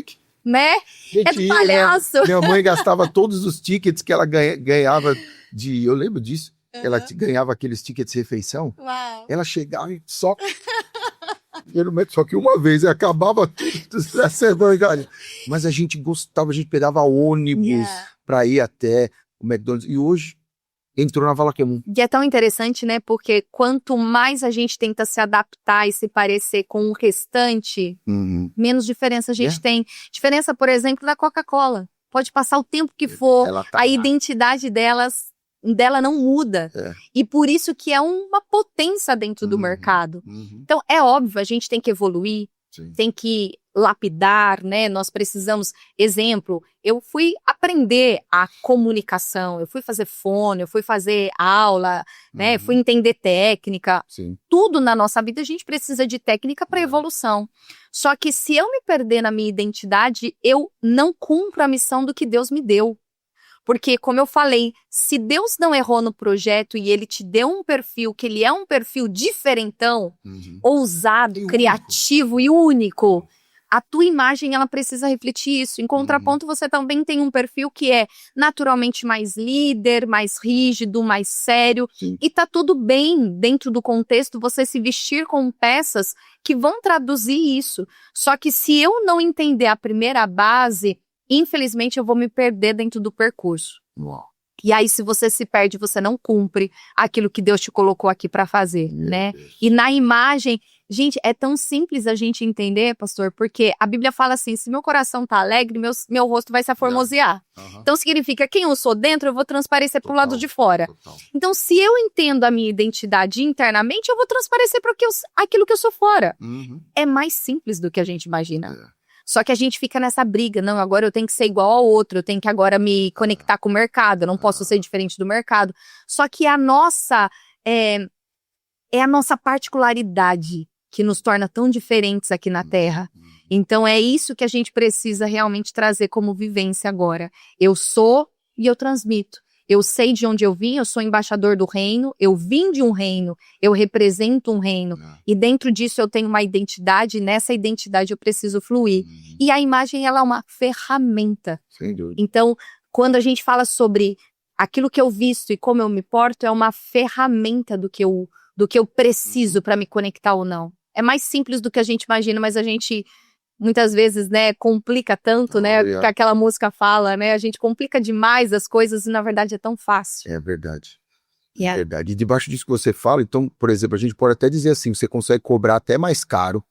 né? É do palhaço. Minha mãe gastava todos os tickets que ela ganhava de... Eu lembro disso. Ela ganhava aqueles tickets de refeição. Uau. Ela chegava e só... Só que uma vez acabava tudo. Mas a gente gostava, a gente pegava ônibus Yeah. para ir até o McDonald's. E hoje entrou na vala comum. E é tão interessante, né? Porque quanto mais a gente tenta se adaptar e se parecer com o restante, Uhum. menos diferença a gente É. tem. Diferença, por exemplo, da Coca-Cola. Pode passar o tempo que for, Ela tá a lá. identidade dela não muda. É. E por isso que é uma potência dentro do Uhum. mercado. Uhum. Então, é óbvio, a gente tem que evoluir, Sim. tem que lapidar, né? Nós precisamos, exemplo, eu fui aprender a comunicação, eu fui fazer fono, eu fui fazer aula, né? Uhum. Fui entender técnica. Sim. Tudo na nossa vida a gente precisa de técnica para evolução. Só que se eu me perder na minha identidade, eu não cumpro a missão do que Deus me deu. Porque, como eu falei, se Deus não errou no projeto e Ele te deu um perfil, que ele é um perfil diferentão, Uhum. ousado, E único. criativo e único, a tua imagem ela precisa refletir isso. Em contraponto, você também tem um perfil que é naturalmente mais líder, mais rígido, mais sério. Sim. E tá tudo bem dentro do contexto você se vestir com peças que vão traduzir isso. Só que se eu não entender a primeira base, infelizmente eu vou me perder dentro do percurso. Uau. E aí, se você se perde, você não cumpre aquilo que Deus te colocou aqui para fazer, Meu né? Deus. E na imagem, gente, é tão simples a gente entender, pastor, porque a Bíblia fala assim, se meu coração tá alegre, meu rosto vai se aformosear. Aham. Então significa, quem eu sou dentro, eu vou transparecer pro lado Total. de fora. Total. Então, se eu entendo a minha identidade internamente, eu vou transparecer para aquilo que eu sou fora. Uhum. É mais simples do que a gente imagina. É. Só que a gente fica nessa briga, não, agora eu tenho que ser igual ao outro, eu tenho que agora me conectar com o mercado, eu não posso ser diferente do mercado. Só que a nossa, é a nossa particularidade que nos torna tão diferentes aqui na Terra. Então é isso que a gente precisa realmente trazer como vivência agora. Eu sou e eu transmito. Eu sei de onde eu vim, eu sou embaixador do reino, eu vim de um reino, eu represento um reino. E dentro disso eu tenho uma identidade, e nessa identidade eu preciso fluir. E a imagem, ela é uma ferramenta. Sem dúvida. Então, quando a gente fala sobre aquilo que eu visto e como eu me porto, é uma ferramenta do que eu preciso para me conectar ou não. É mais simples do que a gente imagina, mas a gente muitas vezes, né, complica tanto, né, que aquela música fala, né, a gente complica demais as coisas e na verdade é tão fácil. É verdade. É verdade. E debaixo disso que você fala, então, por exemplo, a gente pode até dizer assim, você consegue cobrar até mais caro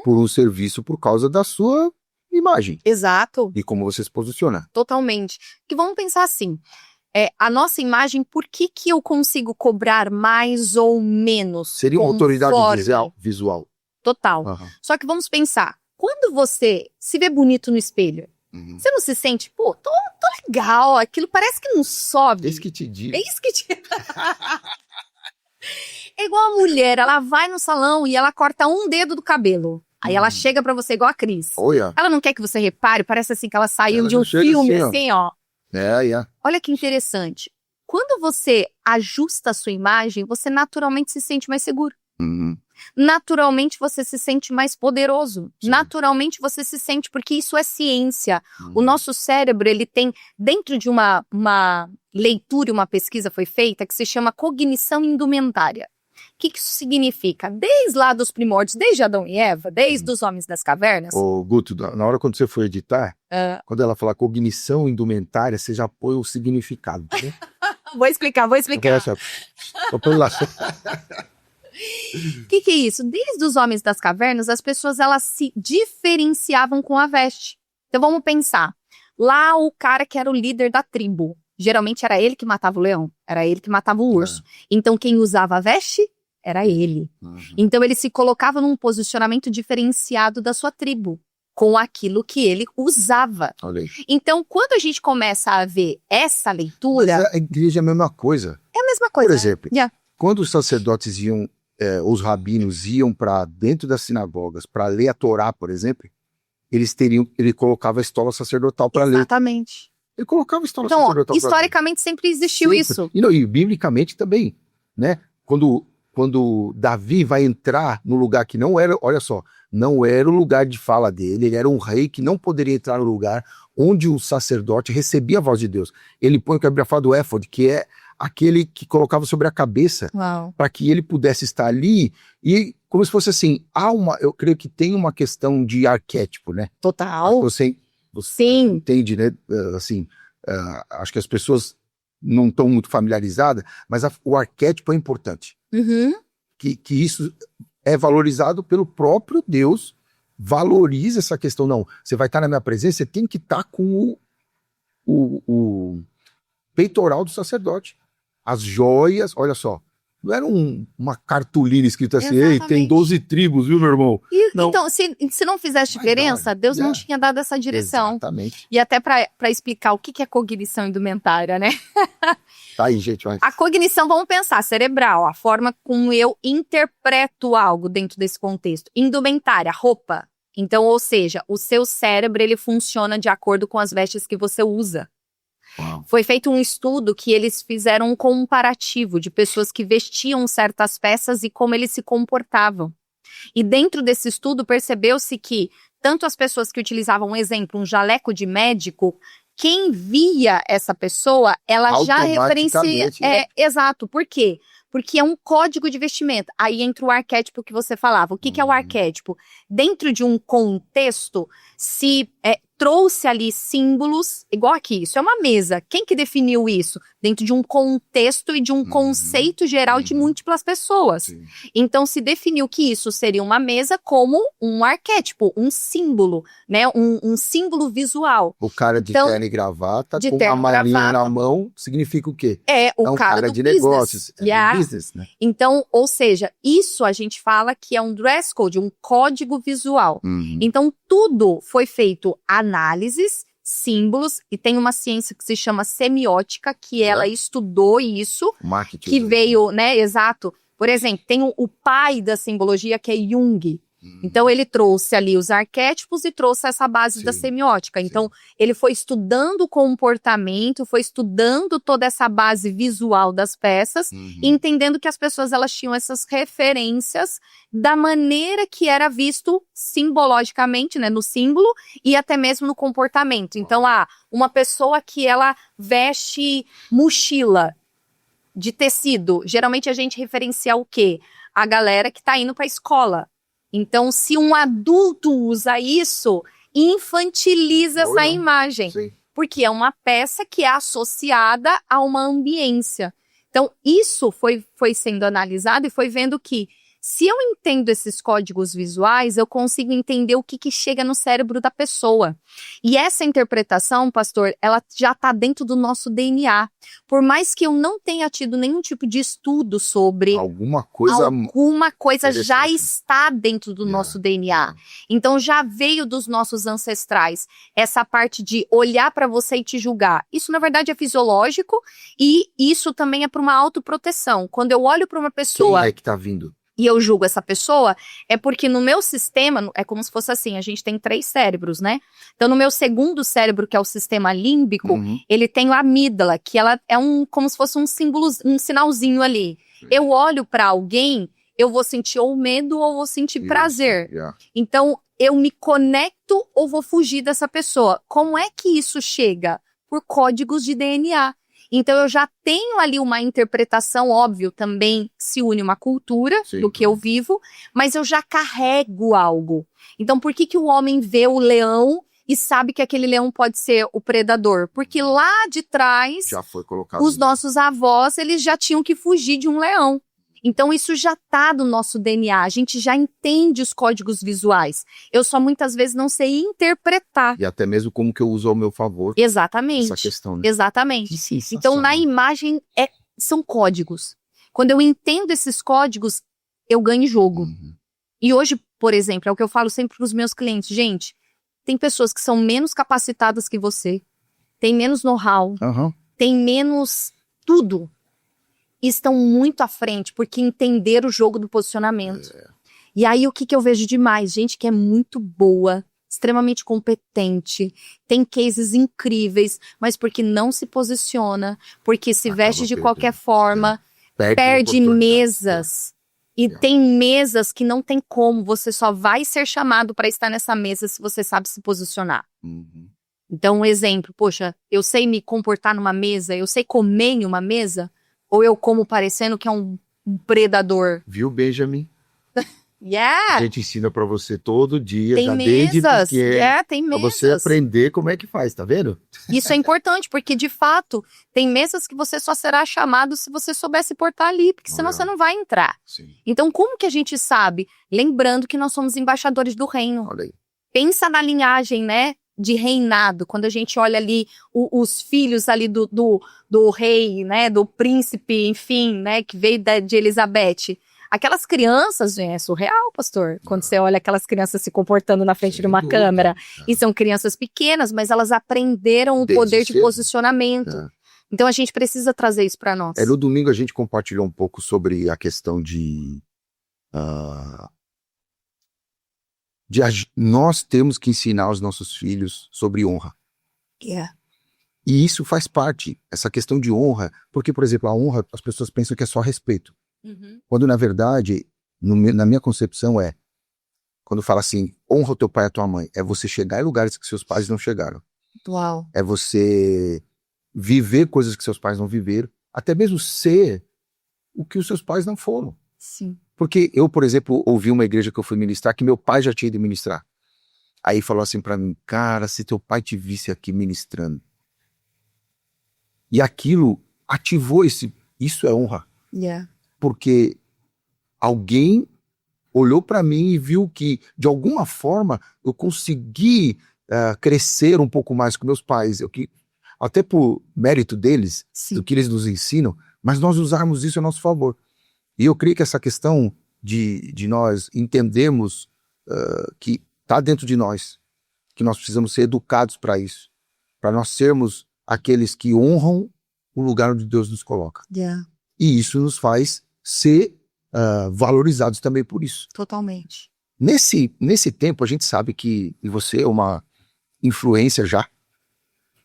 por um serviço por causa da sua imagem. Exato. E como você se posiciona. Totalmente. Que vamos pensar assim, a nossa imagem, por que eu consigo cobrar mais ou menos? Seria uma autoridade visual. Total. Só que vamos pensar, quando você se vê bonito no espelho, você não se sente, pô, tô legal, aquilo parece que não sobe. É isso que te digo. É isso que te... É igual a mulher, ela vai no salão e ela corta um dedo do cabelo. Aí ela chega pra você igual a Cris. Olha. Ela não quer que você repare, parece assim que ela saiu de um filme, assim, ó. Olha que interessante. Quando você ajusta a sua imagem, você naturalmente se sente mais seguro. Naturalmente você se sente mais poderoso. Sim. Naturalmente você se sente, porque isso é ciência. O nosso cérebro, ele tem, dentro de uma leitura, uma pesquisa foi feita, que se chama cognição indumentária. O que isso significa? Desde lá dos primórdios, desde Adão e Eva, desde os homens das cavernas. Ô, Guto, na hora quando você for editar, quando ela falar cognição indumentária, você já põe o significado, tá? Vou explicar. Só põe lá. O que é isso? Desde os homens das cavernas, as pessoas, elas se diferenciavam com a veste. Então vamos pensar. Lá o cara que era o líder da tribo, geralmente era ele que matava o leão, era ele que matava o urso. Então quem usava a veste era ele. Então ele se colocava num posicionamento diferenciado da sua tribo, com aquilo que ele usava. Então quando a gente começa a ver essa leitura... Mas a igreja é a mesma coisa. É a mesma coisa. Por exemplo, quando os sacerdotes iam, os rabinos iam para dentro das sinagogas para ler a Torá, por exemplo, ele colocava a estola sacerdotal para ler. Exatamente. Ele colocava a estola sacerdotal para ler. Historicamente sempre existiu isso. E biblicamente também, né? Quando Davi vai entrar no lugar que não era, olha só, não era o lugar de fala dele, ele era um rei que não poderia entrar no lugar onde o sacerdote recebia a voz de Deus. Ele põe o que a Bíblia fala do éfode, que é aquele que colocava sobre a cabeça, para que ele pudesse estar ali, e como se fosse assim, eu creio que tem uma questão de arquétipo, né? Total. Você Sim. entende, né? Assim, acho que as pessoas não estão muito familiarizadas, mas o arquétipo é importante. Que isso é valorizado pelo próprio Deus, valoriza essa questão. Não, você vai estar na minha presença, você tem que estar com o peitoral do sacerdote. As joias, olha só, não era uma cartolina escrita assim, ei, tem 12 tribos, viu, meu irmão? Então, se não fizesse diferença, Deus não tinha dado essa direção. Exatamente. E até para explicar o que é cognição indumentária, né? Tá aí, gente. Vai. A cognição, vamos pensar, cerebral, a forma como eu interpreto algo dentro desse contexto. Indumentária, roupa. Então, ou seja, o seu cérebro, ele funciona de acordo com as vestes que você usa. Foi feito um estudo que eles fizeram um comparativo de pessoas que vestiam certas peças e como eles se comportavam. E dentro desse estudo percebeu-se que tanto as pessoas que utilizavam, um exemplo, um jaleco de médico, quem via essa pessoa, ela já referencia... Exato. Por quê? Porque é um código de vestimenta. Aí entra o arquétipo que você falava. O que é o arquétipo? Dentro de um contexto, se trouxe ali símbolos, igual aqui, isso é uma mesa. Quem que definiu isso? Dentro de um contexto e de um conceito geral de múltiplas pessoas. Então se definiu que isso seria uma mesa como um arquétipo, um símbolo, né? Um símbolo visual. O cara de terno e gravata, com a malinha na mão, significa o quê? É um cara de business. Negócios. Business, né? Então, ou seja, isso a gente fala que é um dress code, um código visual. Então, tudo foi feito análises, símbolos, e tem uma ciência que se chama semiótica, que ela estudou isso, marketing, que veio, né, exato. Por exemplo, tem o pai da simbologia, que é Jung. Então, ele trouxe ali os arquétipos e trouxe essa base da Sim, semiótica. Então, ele foi estudando o comportamento, foi estudando toda essa base visual das peças, e entendendo que as pessoas elas tinham essas referências da maneira que era visto simbologicamente, né, no símbolo, e até mesmo no comportamento. Então, uma pessoa que ela veste mochila de tecido, geralmente a gente referencia o quê? A galera que tá indo para a escola. Então, se um adulto usa isso, infantiliza essa imagem. Sim. Porque é uma peça que é associada a uma ambiência. Então, isso foi sendo analisado e foi vendo que, se eu entendo esses códigos visuais, eu consigo entender o que chega no cérebro da pessoa. E essa interpretação, pastor, ela já está dentro do nosso DNA. Por mais que eu não tenha tido nenhum tipo de estudo sobre... Alguma coisa já está dentro do nosso DNA. Então, já veio dos nossos ancestrais essa parte de olhar para você e te julgar. Isso, na verdade, é fisiológico e isso também é para uma autoproteção. Quando eu olho para uma pessoa... Quem é que tá vindo? E eu julgo essa pessoa, é porque no meu sistema, é como se fosse assim, a gente tem 3 cérebros, né? Então, no meu segundo cérebro, que é o sistema límbico, ele tem a amígdala, que ela é como se fosse um símbolo, um sinalzinho ali. Eu olho para alguém, eu vou sentir ou medo ou vou sentir prazer. Então, eu me conecto ou vou fugir dessa pessoa. Como é que isso chega? Por códigos de DNA. Então, eu já tenho ali uma interpretação, óbvio, também se une uma cultura do que eu vivo, mas eu já carrego algo. Então, por que o homem vê o leão e sabe que aquele leão pode ser o predador? Porque lá de trás, já foi colocado os nossos avós, eles já tinham que fugir de um leão. Então, isso já está do nosso DNA, a gente já entende os códigos visuais. Eu só muitas vezes não sei interpretar. E até mesmo como que eu uso ao meu favor. Exatamente. Essa questão, né? Exatamente. Então, na imagem, são códigos. Quando eu entendo esses códigos, eu ganho jogo. E hoje, por exemplo, é o que eu falo sempre para os meus clientes. Gente, tem pessoas que são menos capacitadas que você, tem menos know-how, tem menos tudo. E estão muito à frente, porque entenderam o jogo do posicionamento. E aí, o que eu vejo demais? Gente que é muito boa, extremamente competente, tem cases incríveis, mas porque não se posiciona, porque se veste de qualquer forma, perde mesas. E tem mesas que não tem como, você só vai ser chamado para estar nessa mesa se você sabe se posicionar. Então, um exemplo, poxa, eu sei me comportar numa mesa, eu sei comer em uma mesa, ou eu como parecendo que é um predador. Viu, Benjamin? A gente ensina pra você todo dia, tem já mesas, desde pequeno, tem mesas. Pra você aprender como é que faz, tá vendo? Isso é importante, porque de fato, tem mesas que você só será chamado se você souber se portar ali, porque senão você não vai entrar. Então, como que a gente sabe? Lembrando que nós somos embaixadores do reino. Olha aí. Pensa na linhagem, né? De reinado, quando a gente olha ali os filhos ali do rei, né, do príncipe, enfim, né, que veio de Elizabeth. Aquelas crianças, gente, é surreal, pastor, quando você olha aquelas crianças se comportando na frente de uma câmera, e são crianças pequenas, mas elas aprenderam o poder de posicionamento. Então a gente precisa trazer isso para nós. No domingo a gente compartilhou um pouco sobre a questão de nós temos que ensinar os nossos filhos sobre honra. E isso faz parte, essa questão de honra, porque, por exemplo, a honra, as pessoas pensam que é só respeito. Quando, na verdade, na minha concepção quando fala assim, honra o teu pai e a tua mãe, é você chegar em lugares que seus pais não chegaram. Uau. É você viver coisas que seus pais não viveram, até mesmo ser o que os seus pais não foram. Sim. Porque eu, por exemplo, ouvi uma igreja que eu fui ministrar, que meu pai já tinha ido ministrar. Aí falou assim pra mim, cara, se teu pai te visse aqui ministrando. E aquilo ativou isso é honra. Porque alguém olhou pra mim e viu que, de alguma forma, eu consegui crescer um pouco mais com meus pais. Até por mérito deles, do que eles nos ensinam, mas nós usarmos isso a nosso favor. E eu creio que essa questão de nós entendermos que está dentro de nós, que nós precisamos ser educados para isso, para nós sermos aqueles que honram o lugar onde Deus nos coloca. E isso nos faz ser valorizados também por isso. Totalmente. Nesse tempo, a gente sabe que você é uma influência já,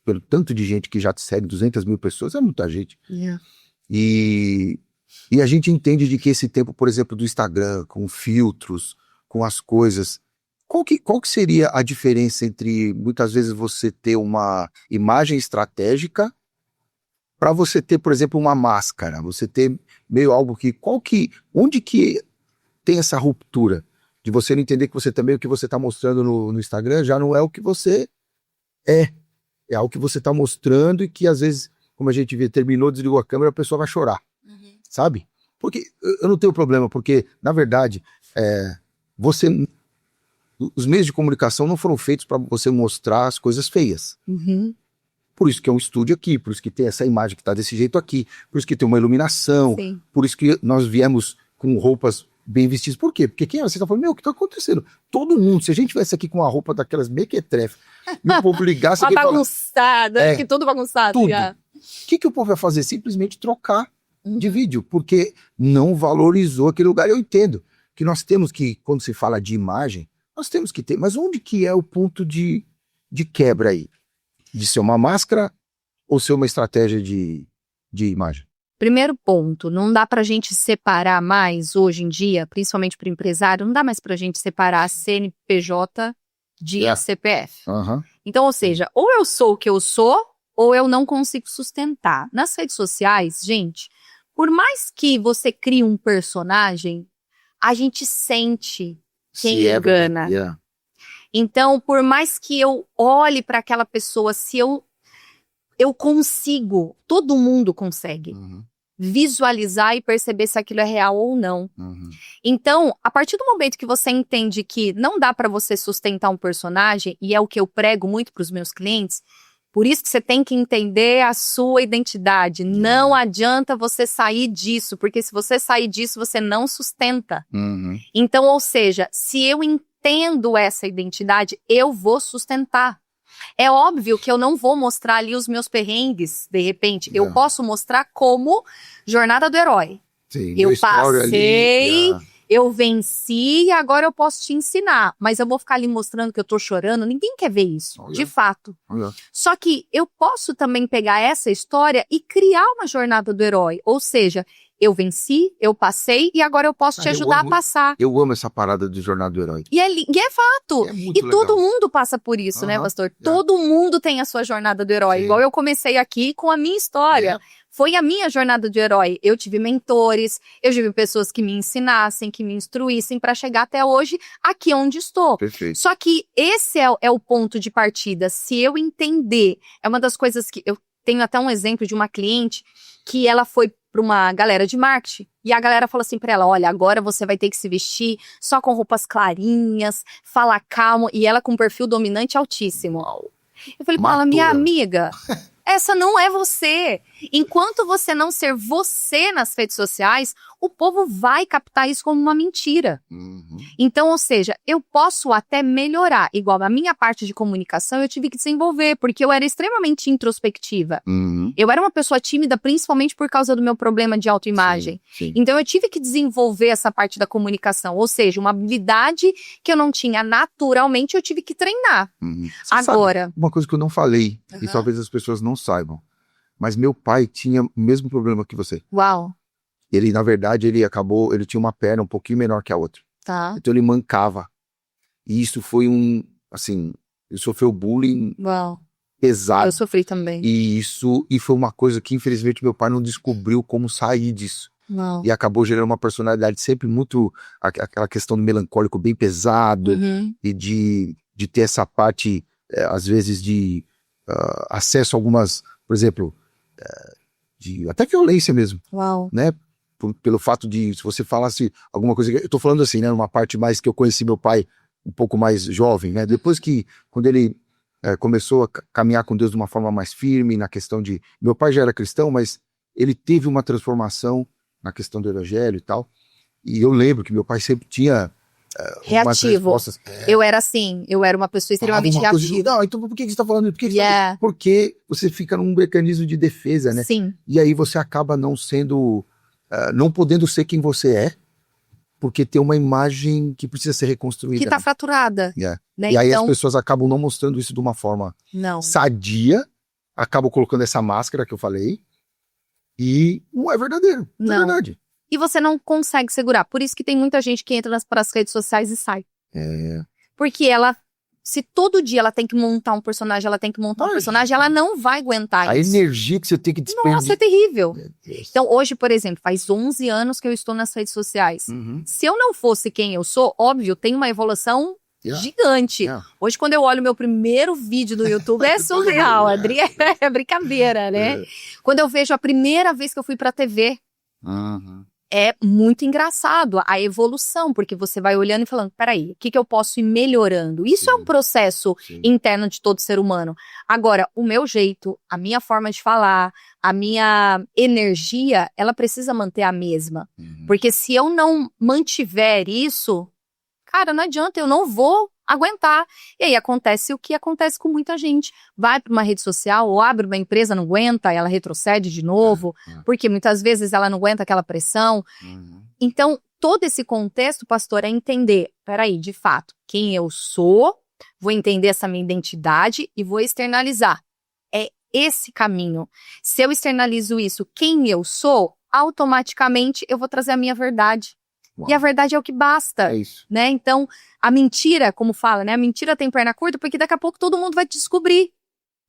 pelo tanto de gente que já te segue, 200 mil pessoas, é muita gente. Yeah. E a gente entende de que esse tempo, por exemplo, do Instagram, com filtros, com as coisas, qual que seria a diferença entre, muitas vezes, você ter uma imagem estratégica para você ter, por exemplo, uma máscara, você ter meio algo que, onde que tem essa ruptura? De você não entender que você também, o que você está mostrando no Instagram já não é o que você é algo que você está mostrando e que às vezes, como a gente vê, terminou, desligou a câmera, a pessoa vai chorar, sabe? Porque eu não tenho problema, porque, na verdade, os meios de comunicação não foram feitos para você mostrar as coisas feias. Por isso que é um estúdio aqui, por isso que tem essa imagem que está desse jeito aqui, por isso que tem uma iluminação, Sim. por isso que nós viemos com roupas bem vestidas. Por quê? Porque quem assiste tá falando, o que está acontecendo? Todo mundo, se a gente tivesse aqui com uma roupa daquelas mequetrefe, e o povo ligasse aqui e falasse, Bagunçada, que tudo bagunçado. tudo. Yeah. O que o povo vai fazer? Simplesmente trocar de vídeo, porque não valorizou aquele lugar. Eu entendo que nós temos que, quando se fala de imagem, nós temos que ter, mas onde que é o ponto de quebra aí? De ser uma máscara ou ser uma estratégia de imagem? Primeiro ponto, não dá pra gente separar mais hoje em dia, principalmente para o empresário, não dá mais pra gente separar a CNPJ de CPF. Então, ou seja, ou eu sou o que eu sou, ou eu não consigo sustentar. Nas redes sociais, gente, por mais que você crie um personagem, a gente sente quem engana. Então, por mais que eu olhe para aquela pessoa, se eu consigo, todo mundo consegue visualizar e perceber se aquilo é real ou não. Então, a partir do momento que você entende que não dá para você sustentar um personagem, e é o que eu prego muito para os meus clientes, por isso que você tem que entender a sua identidade. Não adianta você sair disso, porque se você sair disso, você não sustenta. Então, ou seja, se eu entendo essa identidade, eu vou sustentar. É óbvio que eu não vou mostrar ali os meus perrengues, de repente. Eu posso mostrar como jornada do herói. Sim, eu passei, eu venci e agora eu posso te ensinar. Mas eu vou ficar ali mostrando que eu tô chorando. Ninguém quer ver isso, de fato. Só que eu posso também pegar essa história e criar uma jornada do herói. Ou seja, eu venci, eu passei e agora eu posso te ajudar a passar. Eu amo essa parada do Jornada do Herói. E é fato. É muito legal. Todo mundo passa por isso, né, pastor? Todo mundo tem a sua jornada do herói. Igual eu comecei aqui com a minha história. Foi a minha jornada de herói. Eu tive mentores, eu tive pessoas que me ensinassem, que me instruíssem para chegar até hoje aqui onde estou. Perfeito. Só que esse é o ponto de partida. Se eu entender, é uma das coisas que eu tenho até um exemplo de uma cliente que ela foi para uma galera de marketing, e a galera falou assim para ela, olha, agora você vai ter que se vestir só com roupas clarinhas, falar calmo, e ela com um perfil dominante altíssimo. Eu falei para ela, minha amiga, essa não é você. Enquanto você não ser você nas redes sociais, o povo vai captar isso como uma mentira. Então, ou seja, eu posso até melhorar. Igual a minha parte de comunicação, eu tive que desenvolver, porque eu era extremamente introspectiva. Eu era uma pessoa tímida, principalmente por causa do meu problema de autoimagem. Então, eu tive que desenvolver essa parte da comunicação. Ou seja, uma habilidade que eu não tinha naturalmente, eu tive que treinar. Agora... Sabe uma coisa que eu não falei, e talvez as pessoas não saibam, mas meu pai tinha o mesmo problema que você. Uau. Ele, na verdade, ele tinha uma perna um pouquinho menor que a outra. Então ele mancava. E isso foi ele sofreu bullying pesado. Eu sofri também. E foi uma coisa que, infelizmente, meu pai não descobriu como sair disso. E acabou gerando uma personalidade sempre muito, aquela questão do melancólico bem pesado, e de ter essa parte, às vezes, de acesso a algumas, por exemplo, de até violência mesmo. Né? Pelo fato de, se você falasse alguma coisa, eu tô falando assim, né, numa parte mais que eu conheci meu pai um pouco mais jovem, né, depois quando ele começou a caminhar com Deus de uma forma mais firme, na questão de, meu pai já era cristão, mas ele teve uma transformação na questão do evangelho e tal, e eu lembro que meu pai sempre tinha reativo. Eu era assim, eu era uma pessoa extremamente reativa. Não, então por que você está falando? Porque você fica num mecanismo de defesa, né? Sim. E aí você acaba não podendo ser quem você é, porque tem uma imagem que precisa ser reconstruída. Que tá fraturada. Yeah. Né? E aí então, as pessoas acabam não mostrando isso de uma forma não. sadia, acabam colocando essa máscara que eu falei, e não é verdadeiro. Não é verdade. E você não consegue segurar. Por isso que tem muita gente que entra para as redes sociais e sai. Porque ela, se todo dia ela tem que montar um personagem, ela não vai aguentar isso. A energia que você tem que desperdiçar. Nossa, é terrível. Então hoje, por exemplo, faz 11 anos que eu estou nas redes sociais. Se eu não fosse quem eu sou, óbvio, tem uma evolução gigante. Hoje, quando eu olho o meu primeiro vídeo do YouTube, é surreal. É brincadeira, né? Quando eu vejo a primeira vez que eu fui pra TV, é muito engraçado a evolução, porque você vai olhando e falando, peraí, o que eu posso ir melhorando? Isso é um processo interno de todo ser humano. Agora, o meu jeito, a minha forma de falar, a minha energia, ela precisa manter a mesma. Porque se eu não mantiver isso, cara, não adianta, eu não vou aguentar. E aí acontece o que acontece com muita gente. Vai para uma rede social ou abre uma empresa, não aguenta, ela retrocede de novo, porque muitas vezes ela não aguenta aquela pressão. Então, todo esse contexto, pastor, é entender, peraí, de fato, quem eu sou, vou entender essa minha identidade e vou externalizar. É esse caminho. Se eu externalizo isso, quem eu sou, automaticamente eu vou trazer a minha verdade. E a verdade é o que basta, né? Então, a mentira, como fala, né? A mentira tem perna curta, porque daqui a pouco todo mundo vai descobrir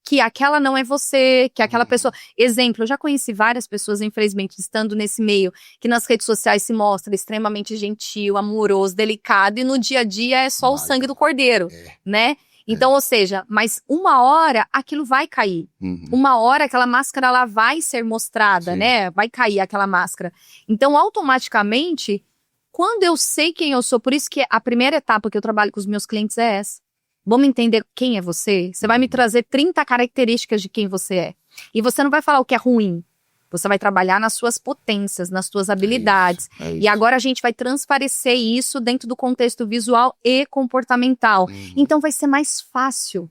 que aquela não é você, que aquela pessoa... Exemplo, eu já conheci várias pessoas, infelizmente, estando nesse meio, que nas redes sociais se mostra extremamente gentil, amoroso, delicado, e no dia a dia é só o sangue do cordeiro, né? Então, ou seja, mas uma hora aquilo vai cair. Uma hora aquela máscara ela vai ser mostrada, né? Vai cair aquela máscara. Então, automaticamente... Quando eu sei quem eu sou, por isso que a primeira etapa que eu trabalho com os meus clientes é essa. Vamos entender quem é você? Você vai me trazer 30 características de quem você é. E você não vai falar o que é ruim. Você vai trabalhar nas suas potências, nas suas habilidades. E agora a gente vai transparecer isso dentro do contexto visual e comportamental. Então vai ser mais fácil.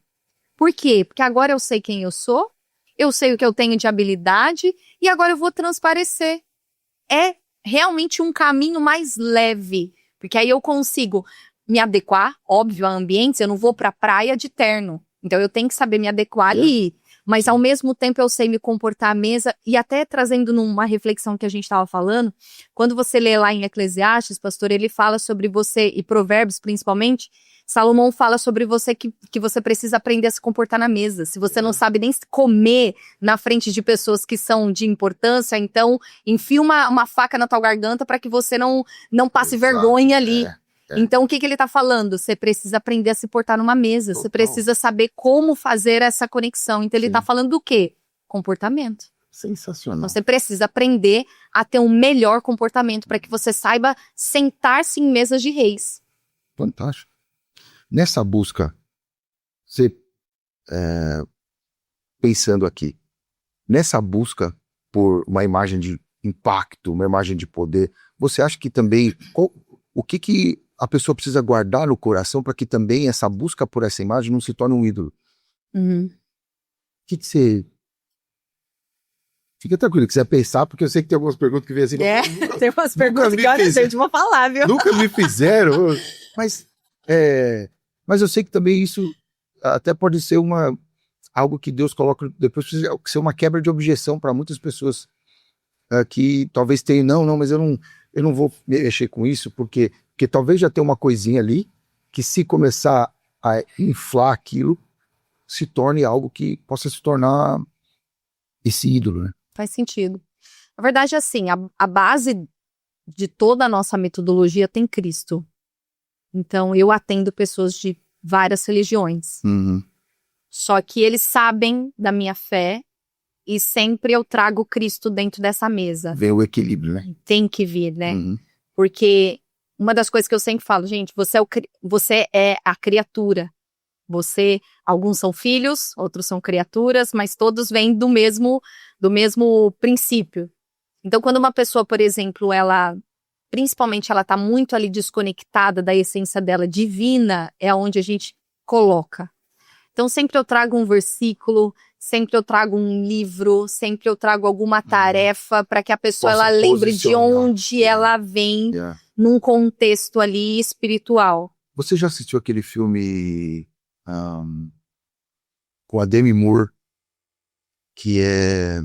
Por quê? Porque agora eu sei quem eu sou, eu sei o que eu tenho de habilidade e agora eu vou transparecer. É realmente um caminho mais leve, porque aí eu consigo me adequar, óbvio, a ambientes, eu não vou pra praia de terno, então eu tenho que saber me adequar ali, mas ao mesmo tempo eu sei me comportar à mesa, e até trazendo numa reflexão que a gente estava falando, quando você lê lá em Eclesiastes, pastor, ele fala sobre você, e Provérbios principalmente, Salomão fala sobre você que você precisa aprender a se comportar na mesa. Se você não sabe nem comer na frente de pessoas que são de importância, então enfia uma faca na tua garganta para que você não passe vergonha ali. Então o que ele está falando? Você precisa aprender a se portar numa mesa. Você precisa saber como fazer essa conexão. Então ele está falando do quê? Comportamento. Sensacional. Então, você precisa aprender a ter um melhor comportamento para que você saiba sentar-se em mesas de reis. Fantástico. Nessa busca, você, pensando aqui, nessa busca por uma imagem de impacto, uma imagem de poder, você acha que também, o que a pessoa precisa guardar no coração para que também essa busca por essa imagem não se torne um ídolo? O que você... Fica tranquilo, quiser pensar, porque eu sei que tem algumas perguntas que vêm assim... Tem umas perguntas que eu sei de uma falar, viu? Nunca me fizeram, mas eu sei que também isso até pode ser algo que Deus coloca depois, ser uma quebra de objeção para muitas pessoas que talvez tenham, mas eu não vou mexer com isso, porque talvez já tenha uma coisinha ali, que se começar a inflar aquilo, se torne algo que possa se tornar esse ídolo, né? Faz sentido. Na verdade, assim, a base de toda a nossa metodologia tem Cristo. Então, eu atendo pessoas de várias religiões. Só que eles sabem da minha fé e sempre eu trago Cristo dentro dessa mesa. Vem o equilíbrio, né? Tem que vir, né? Porque uma das coisas que eu sempre falo, gente, você é a criatura. Alguns são filhos, outros são criaturas, mas todos vêm do mesmo princípio. Então, quando uma pessoa, por exemplo, principalmente ela está muito ali desconectada da essência dela divina, é onde a gente coloca. Então sempre eu trago um versículo, sempre eu trago um livro, sempre eu trago alguma tarefa para que a pessoa ela lembre de onde ela vem, num contexto ali espiritual. Você já assistiu aquele filme com a Demi Moore, que é...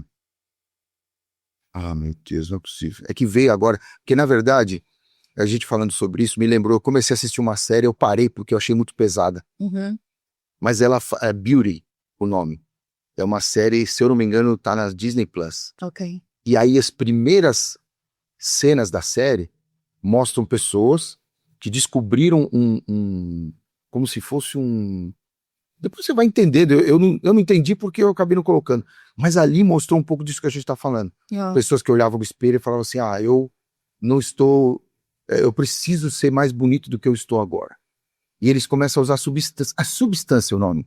Ah, meu Deus, não é possível. É que veio agora, porque na verdade, a gente falando sobre isso, me lembrou, eu comecei a assistir uma série, eu parei porque eu achei muito pesada. Uhum. Mas ela é Beauty, o nome. É uma série, se eu não me engano, tá na Disney Plus. Ok. E aí as primeiras cenas da série mostram pessoas que descobriram como se fosse um... Depois você vai entender, eu não entendi porque eu acabei não colocando. Mas ali mostrou um pouco disso que a gente tá falando. Pessoas que olhavam no espelho e falavam assim, eu não estou... Eu preciso ser mais bonito do que eu estou agora. E eles começam a usar substância. A substância é o nome.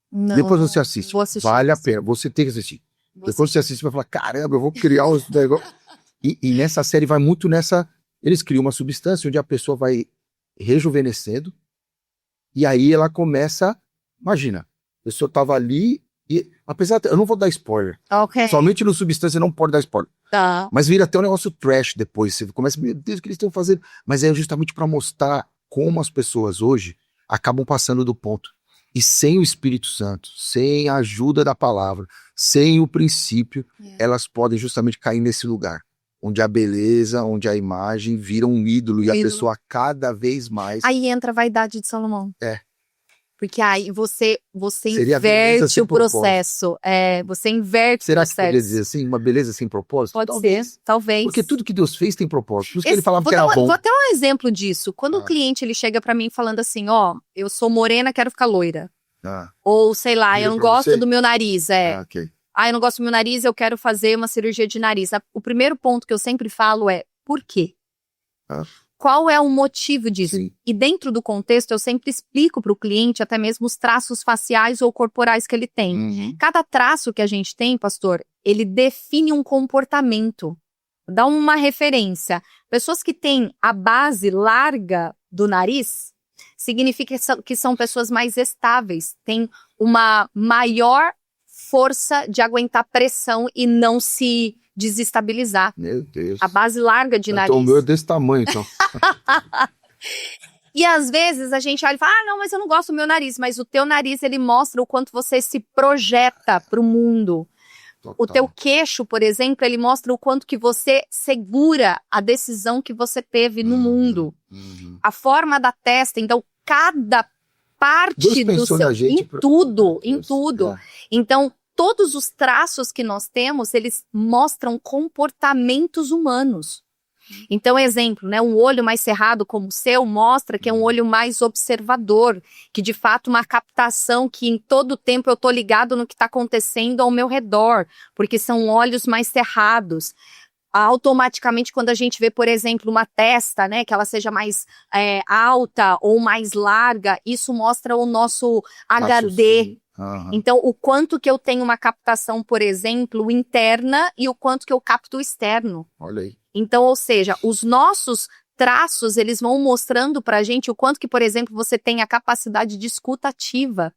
Não, Depois você assiste. vou assistir. Vale a pena. Você tem que assistir. Depois você assiste e vai falar, caramba, eu vou criar os negócios. E nessa série vai muito nessa... Eles criam uma substância onde a pessoa vai rejuvenescendo e aí ela começa... Imagina, a pessoa tava ali e... Apesar de... Eu não vou dar spoiler. Ok. Somente no substância não pode dar spoiler. Tá. Mas vira até um negócio trash depois. Você começa, meu Deus, o que eles estão fazendo? Mas é justamente para mostrar como as pessoas hoje acabam passando do ponto. E sem o Espírito Santo, sem a ajuda da palavra, sem o princípio, elas podem justamente cair nesse lugar. Onde a beleza, onde a imagem vira um ídolo e a pessoa cada vez mais... Aí entra a vaidade de Salomão. Porque aí você Seria a beleza inverte sem o processo. Você inverte Será o que processo. poderia dizer assim, uma beleza sem propósito? Pode Talvez. ser, talvez. Porque tudo que Deus fez tem propósito. Por isso que ele falava que era bom. Vou até um exemplo disso. Quando o cliente ele chega pra mim falando assim, eu sou morena, quero ficar loira. Ou, sei lá, Vira eu não pra gosto você? do meu nariz, Ok. eu não gosto do meu nariz, eu quero fazer uma cirurgia de nariz. O primeiro ponto que eu sempre falo é, por quê? Qual é o motivo disso? Sim. E dentro do contexto, eu sempre explico para o cliente até mesmo os traços faciais ou corporais que ele tem. Cada traço que a gente tem, pastor, ele define um comportamento. Dá uma referência. Pessoas que têm a base larga do nariz, significa que são pessoas mais estáveis, têm uma maior força de aguentar pressão e não se desestabilizar. Meu Deus. A base larga de nariz. Então o meu é desse tamanho, então. E às vezes a gente olha e fala, não, mas eu não gosto do meu nariz. Mas o teu nariz, ele mostra o quanto você se projeta para o mundo. Total. O teu queixo, por exemplo, ele mostra o quanto que você segura a decisão que você teve no mundo. A forma da testa, então cada parte do seu... Em tudo. Então, todos os traços que nós temos, eles mostram comportamentos humanos. Então, exemplo, né, um olho mais cerrado como o seu mostra que é um olho mais observador, que de fato uma captação que em todo tempo eu tô ligado no que está acontecendo ao meu redor, porque são olhos mais cerrados. Automaticamente, quando a gente vê, por exemplo, uma testa, né, que ela seja mais alta ou mais larga, isso mostra o nosso HD. Então, o quanto que eu tenho uma captação, por exemplo, interna e o quanto que eu capto externo. Olha aí. Então, ou seja, os nossos traços, eles vão mostrando pra gente o quanto que, por exemplo, você tem a capacidade de escuta ativa.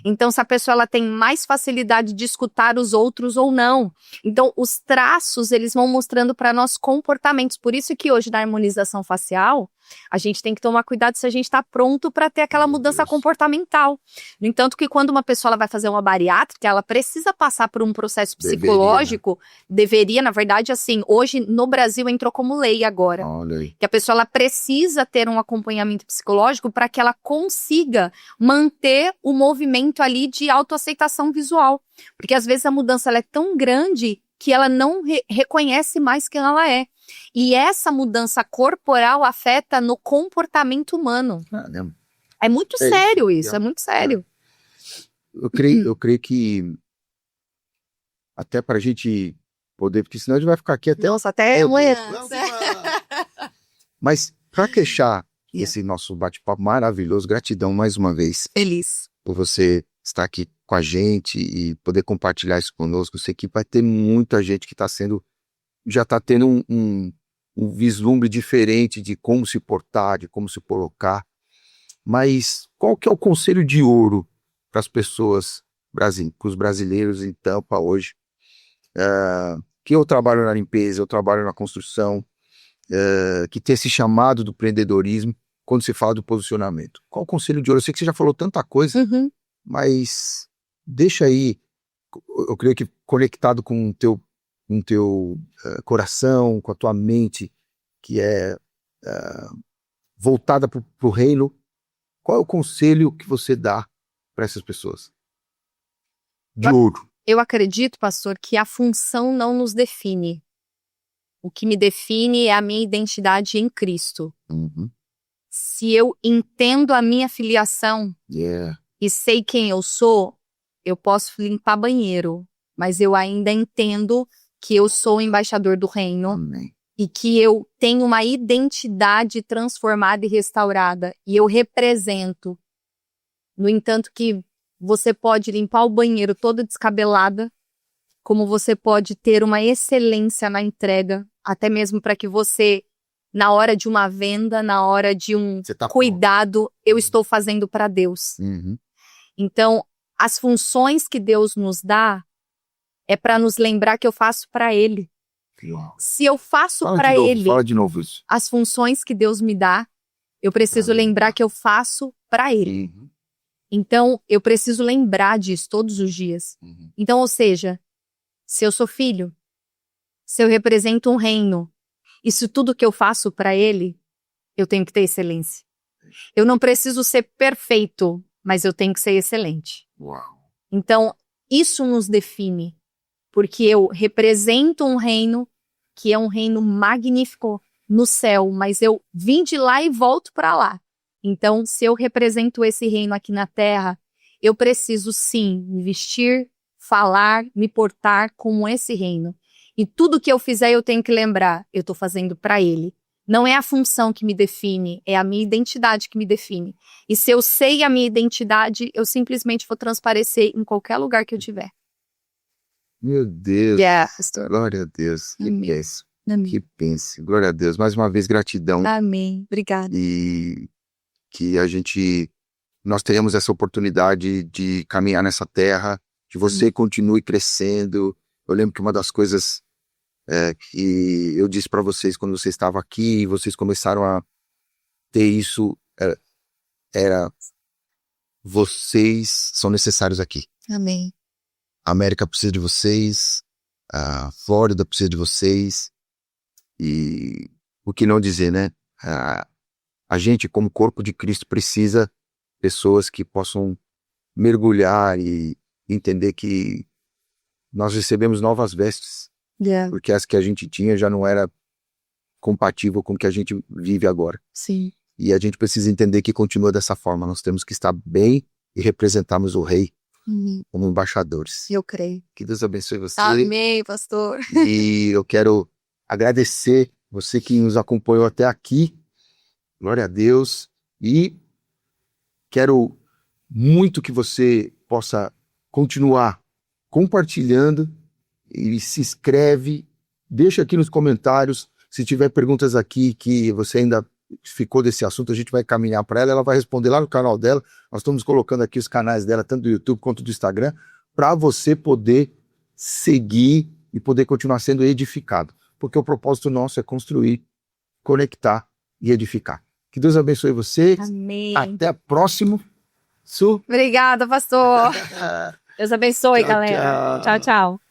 Então, se a pessoa ela tem mais facilidade de escutar os outros ou não. Então, os traços, eles vão mostrando para nós comportamentos. Por isso que hoje, na harmonização facial, a gente tem que tomar cuidado se a gente está pronto para ter aquela mudança comportamental. No entanto, que quando uma pessoa ela vai fazer uma bariátrica, ela precisa passar por um processo psicológico. Deveria, na verdade, assim, hoje no Brasil entrou como lei agora. Olha aí. Que a pessoa ela precisa ter um acompanhamento psicológico para que ela consiga manter o movimento ali de autoaceitação visual. Porque às vezes a mudança ela é tão grande que ela não reconhece mais quem ela é. E essa mudança corporal afeta no comportamento humano. Caramba. É muito sério isso, é muito sério. Eu creio que até para a gente poder, porque senão a gente vai ficar aqui até... Nossa, até amanhã. Mas para fechar esse nosso bate-papo maravilhoso, gratidão mais uma vez. Feliz. Por você estar aqui com a gente e poder compartilhar isso conosco. Eu sei que vai ter muita gente que já está tendo um vislumbre diferente de como se portar, de como se colocar. Mas qual que é o conselho de ouro para as pessoas, para os brasileiros em Tampa hoje? Que eu trabalho na limpeza, eu trabalho na construção, que tem esse chamado do empreendedorismo quando se fala do posicionamento? Qual o conselho de ouro? Eu sei que você já falou tanta coisa, mas deixa aí, eu creio que conectado com o teu coração, com a tua mente, que é voltada para o reino, qual é o conselho que você dá para essas pessoas? De ouro. Eu acredito, pastor, que a função não nos define. O que me define é a minha identidade em Cristo. Se eu entendo a minha filiação e sei quem eu sou, eu posso limpar banheiro, mas eu ainda entendo que eu sou o embaixador do reino. Amém. E que eu tenho uma identidade transformada e restaurada. E eu represento. No entanto, que você pode limpar o banheiro toda descabelada, como você pode ter uma excelência na entrega, até mesmo para que você, na hora de uma venda, na hora de um cuidado, eu estou fazendo para Deus. Então, as funções que Deus nos dá é para nos lembrar que eu faço para Ele. Se eu faço para Ele fala de novo isso. as funções que Deus me dá, eu preciso lembrar que eu faço para Ele. Então, eu preciso lembrar disso todos os dias. Então, ou seja, se eu sou filho, se eu represento um reino, e se tudo que eu faço para Ele, eu tenho que ter excelência. Eu não preciso ser perfeito, mas eu tenho que ser excelente. Então, isso nos define, porque eu represento um reino que é um reino magnífico no céu, mas eu vim de lá e volto para lá. Então, se eu represento esse reino aqui na terra, eu preciso sim me vestir, falar, me portar como esse reino. E tudo que eu fizer eu tenho que lembrar, eu estou fazendo para Ele. Não é a função que me define, é a minha identidade que me define. E se eu sei a minha identidade, eu simplesmente vou transparecer em qualquer lugar que eu tiver. Meu Deus. Pastor. Glória a Deus. Amém. Que pense. Amém. Que pense. Glória a Deus. Mais uma vez, gratidão. Amém. Obrigada. E que nós tenhamos essa oportunidade de caminhar nessa terra, que você continue crescendo. Eu lembro que uma das coisas que eu disse para vocês quando você estava aqui, vocês começaram a ter isso, era vocês são necessários aqui. Amém. A América precisa de vocês, a Flórida precisa de vocês, e o que não dizer, né? A gente, como corpo de Cristo, precisa de pessoas que possam mergulhar e entender que nós recebemos novas vestes, porque as que a gente tinha já não era compatível com o que a gente vive agora. Sim. E a gente precisa entender que continua dessa forma. Nós temos que estar bem e representarmos o Rei como embaixadores. Eu creio. Que Deus abençoe você. Amém, pastor. E eu quero agradecer você que nos acompanhou até aqui. Glória a Deus. E quero muito que você possa continuar compartilhando e se inscreve. Deixa aqui nos comentários se tiver perguntas aqui que você ainda ficou desse assunto, a gente vai caminhar para ela vai responder lá no canal dela. Nós estamos colocando aqui os canais dela, tanto do YouTube quanto do Instagram, para você poder seguir e poder continuar sendo edificado. Porque o propósito nosso é construir, conectar e edificar. Que Deus abençoe você. Amém. Até a próxima. Obrigada, pastor. Deus abençoe, Tchau, galera. tchau. Tchau, tchau.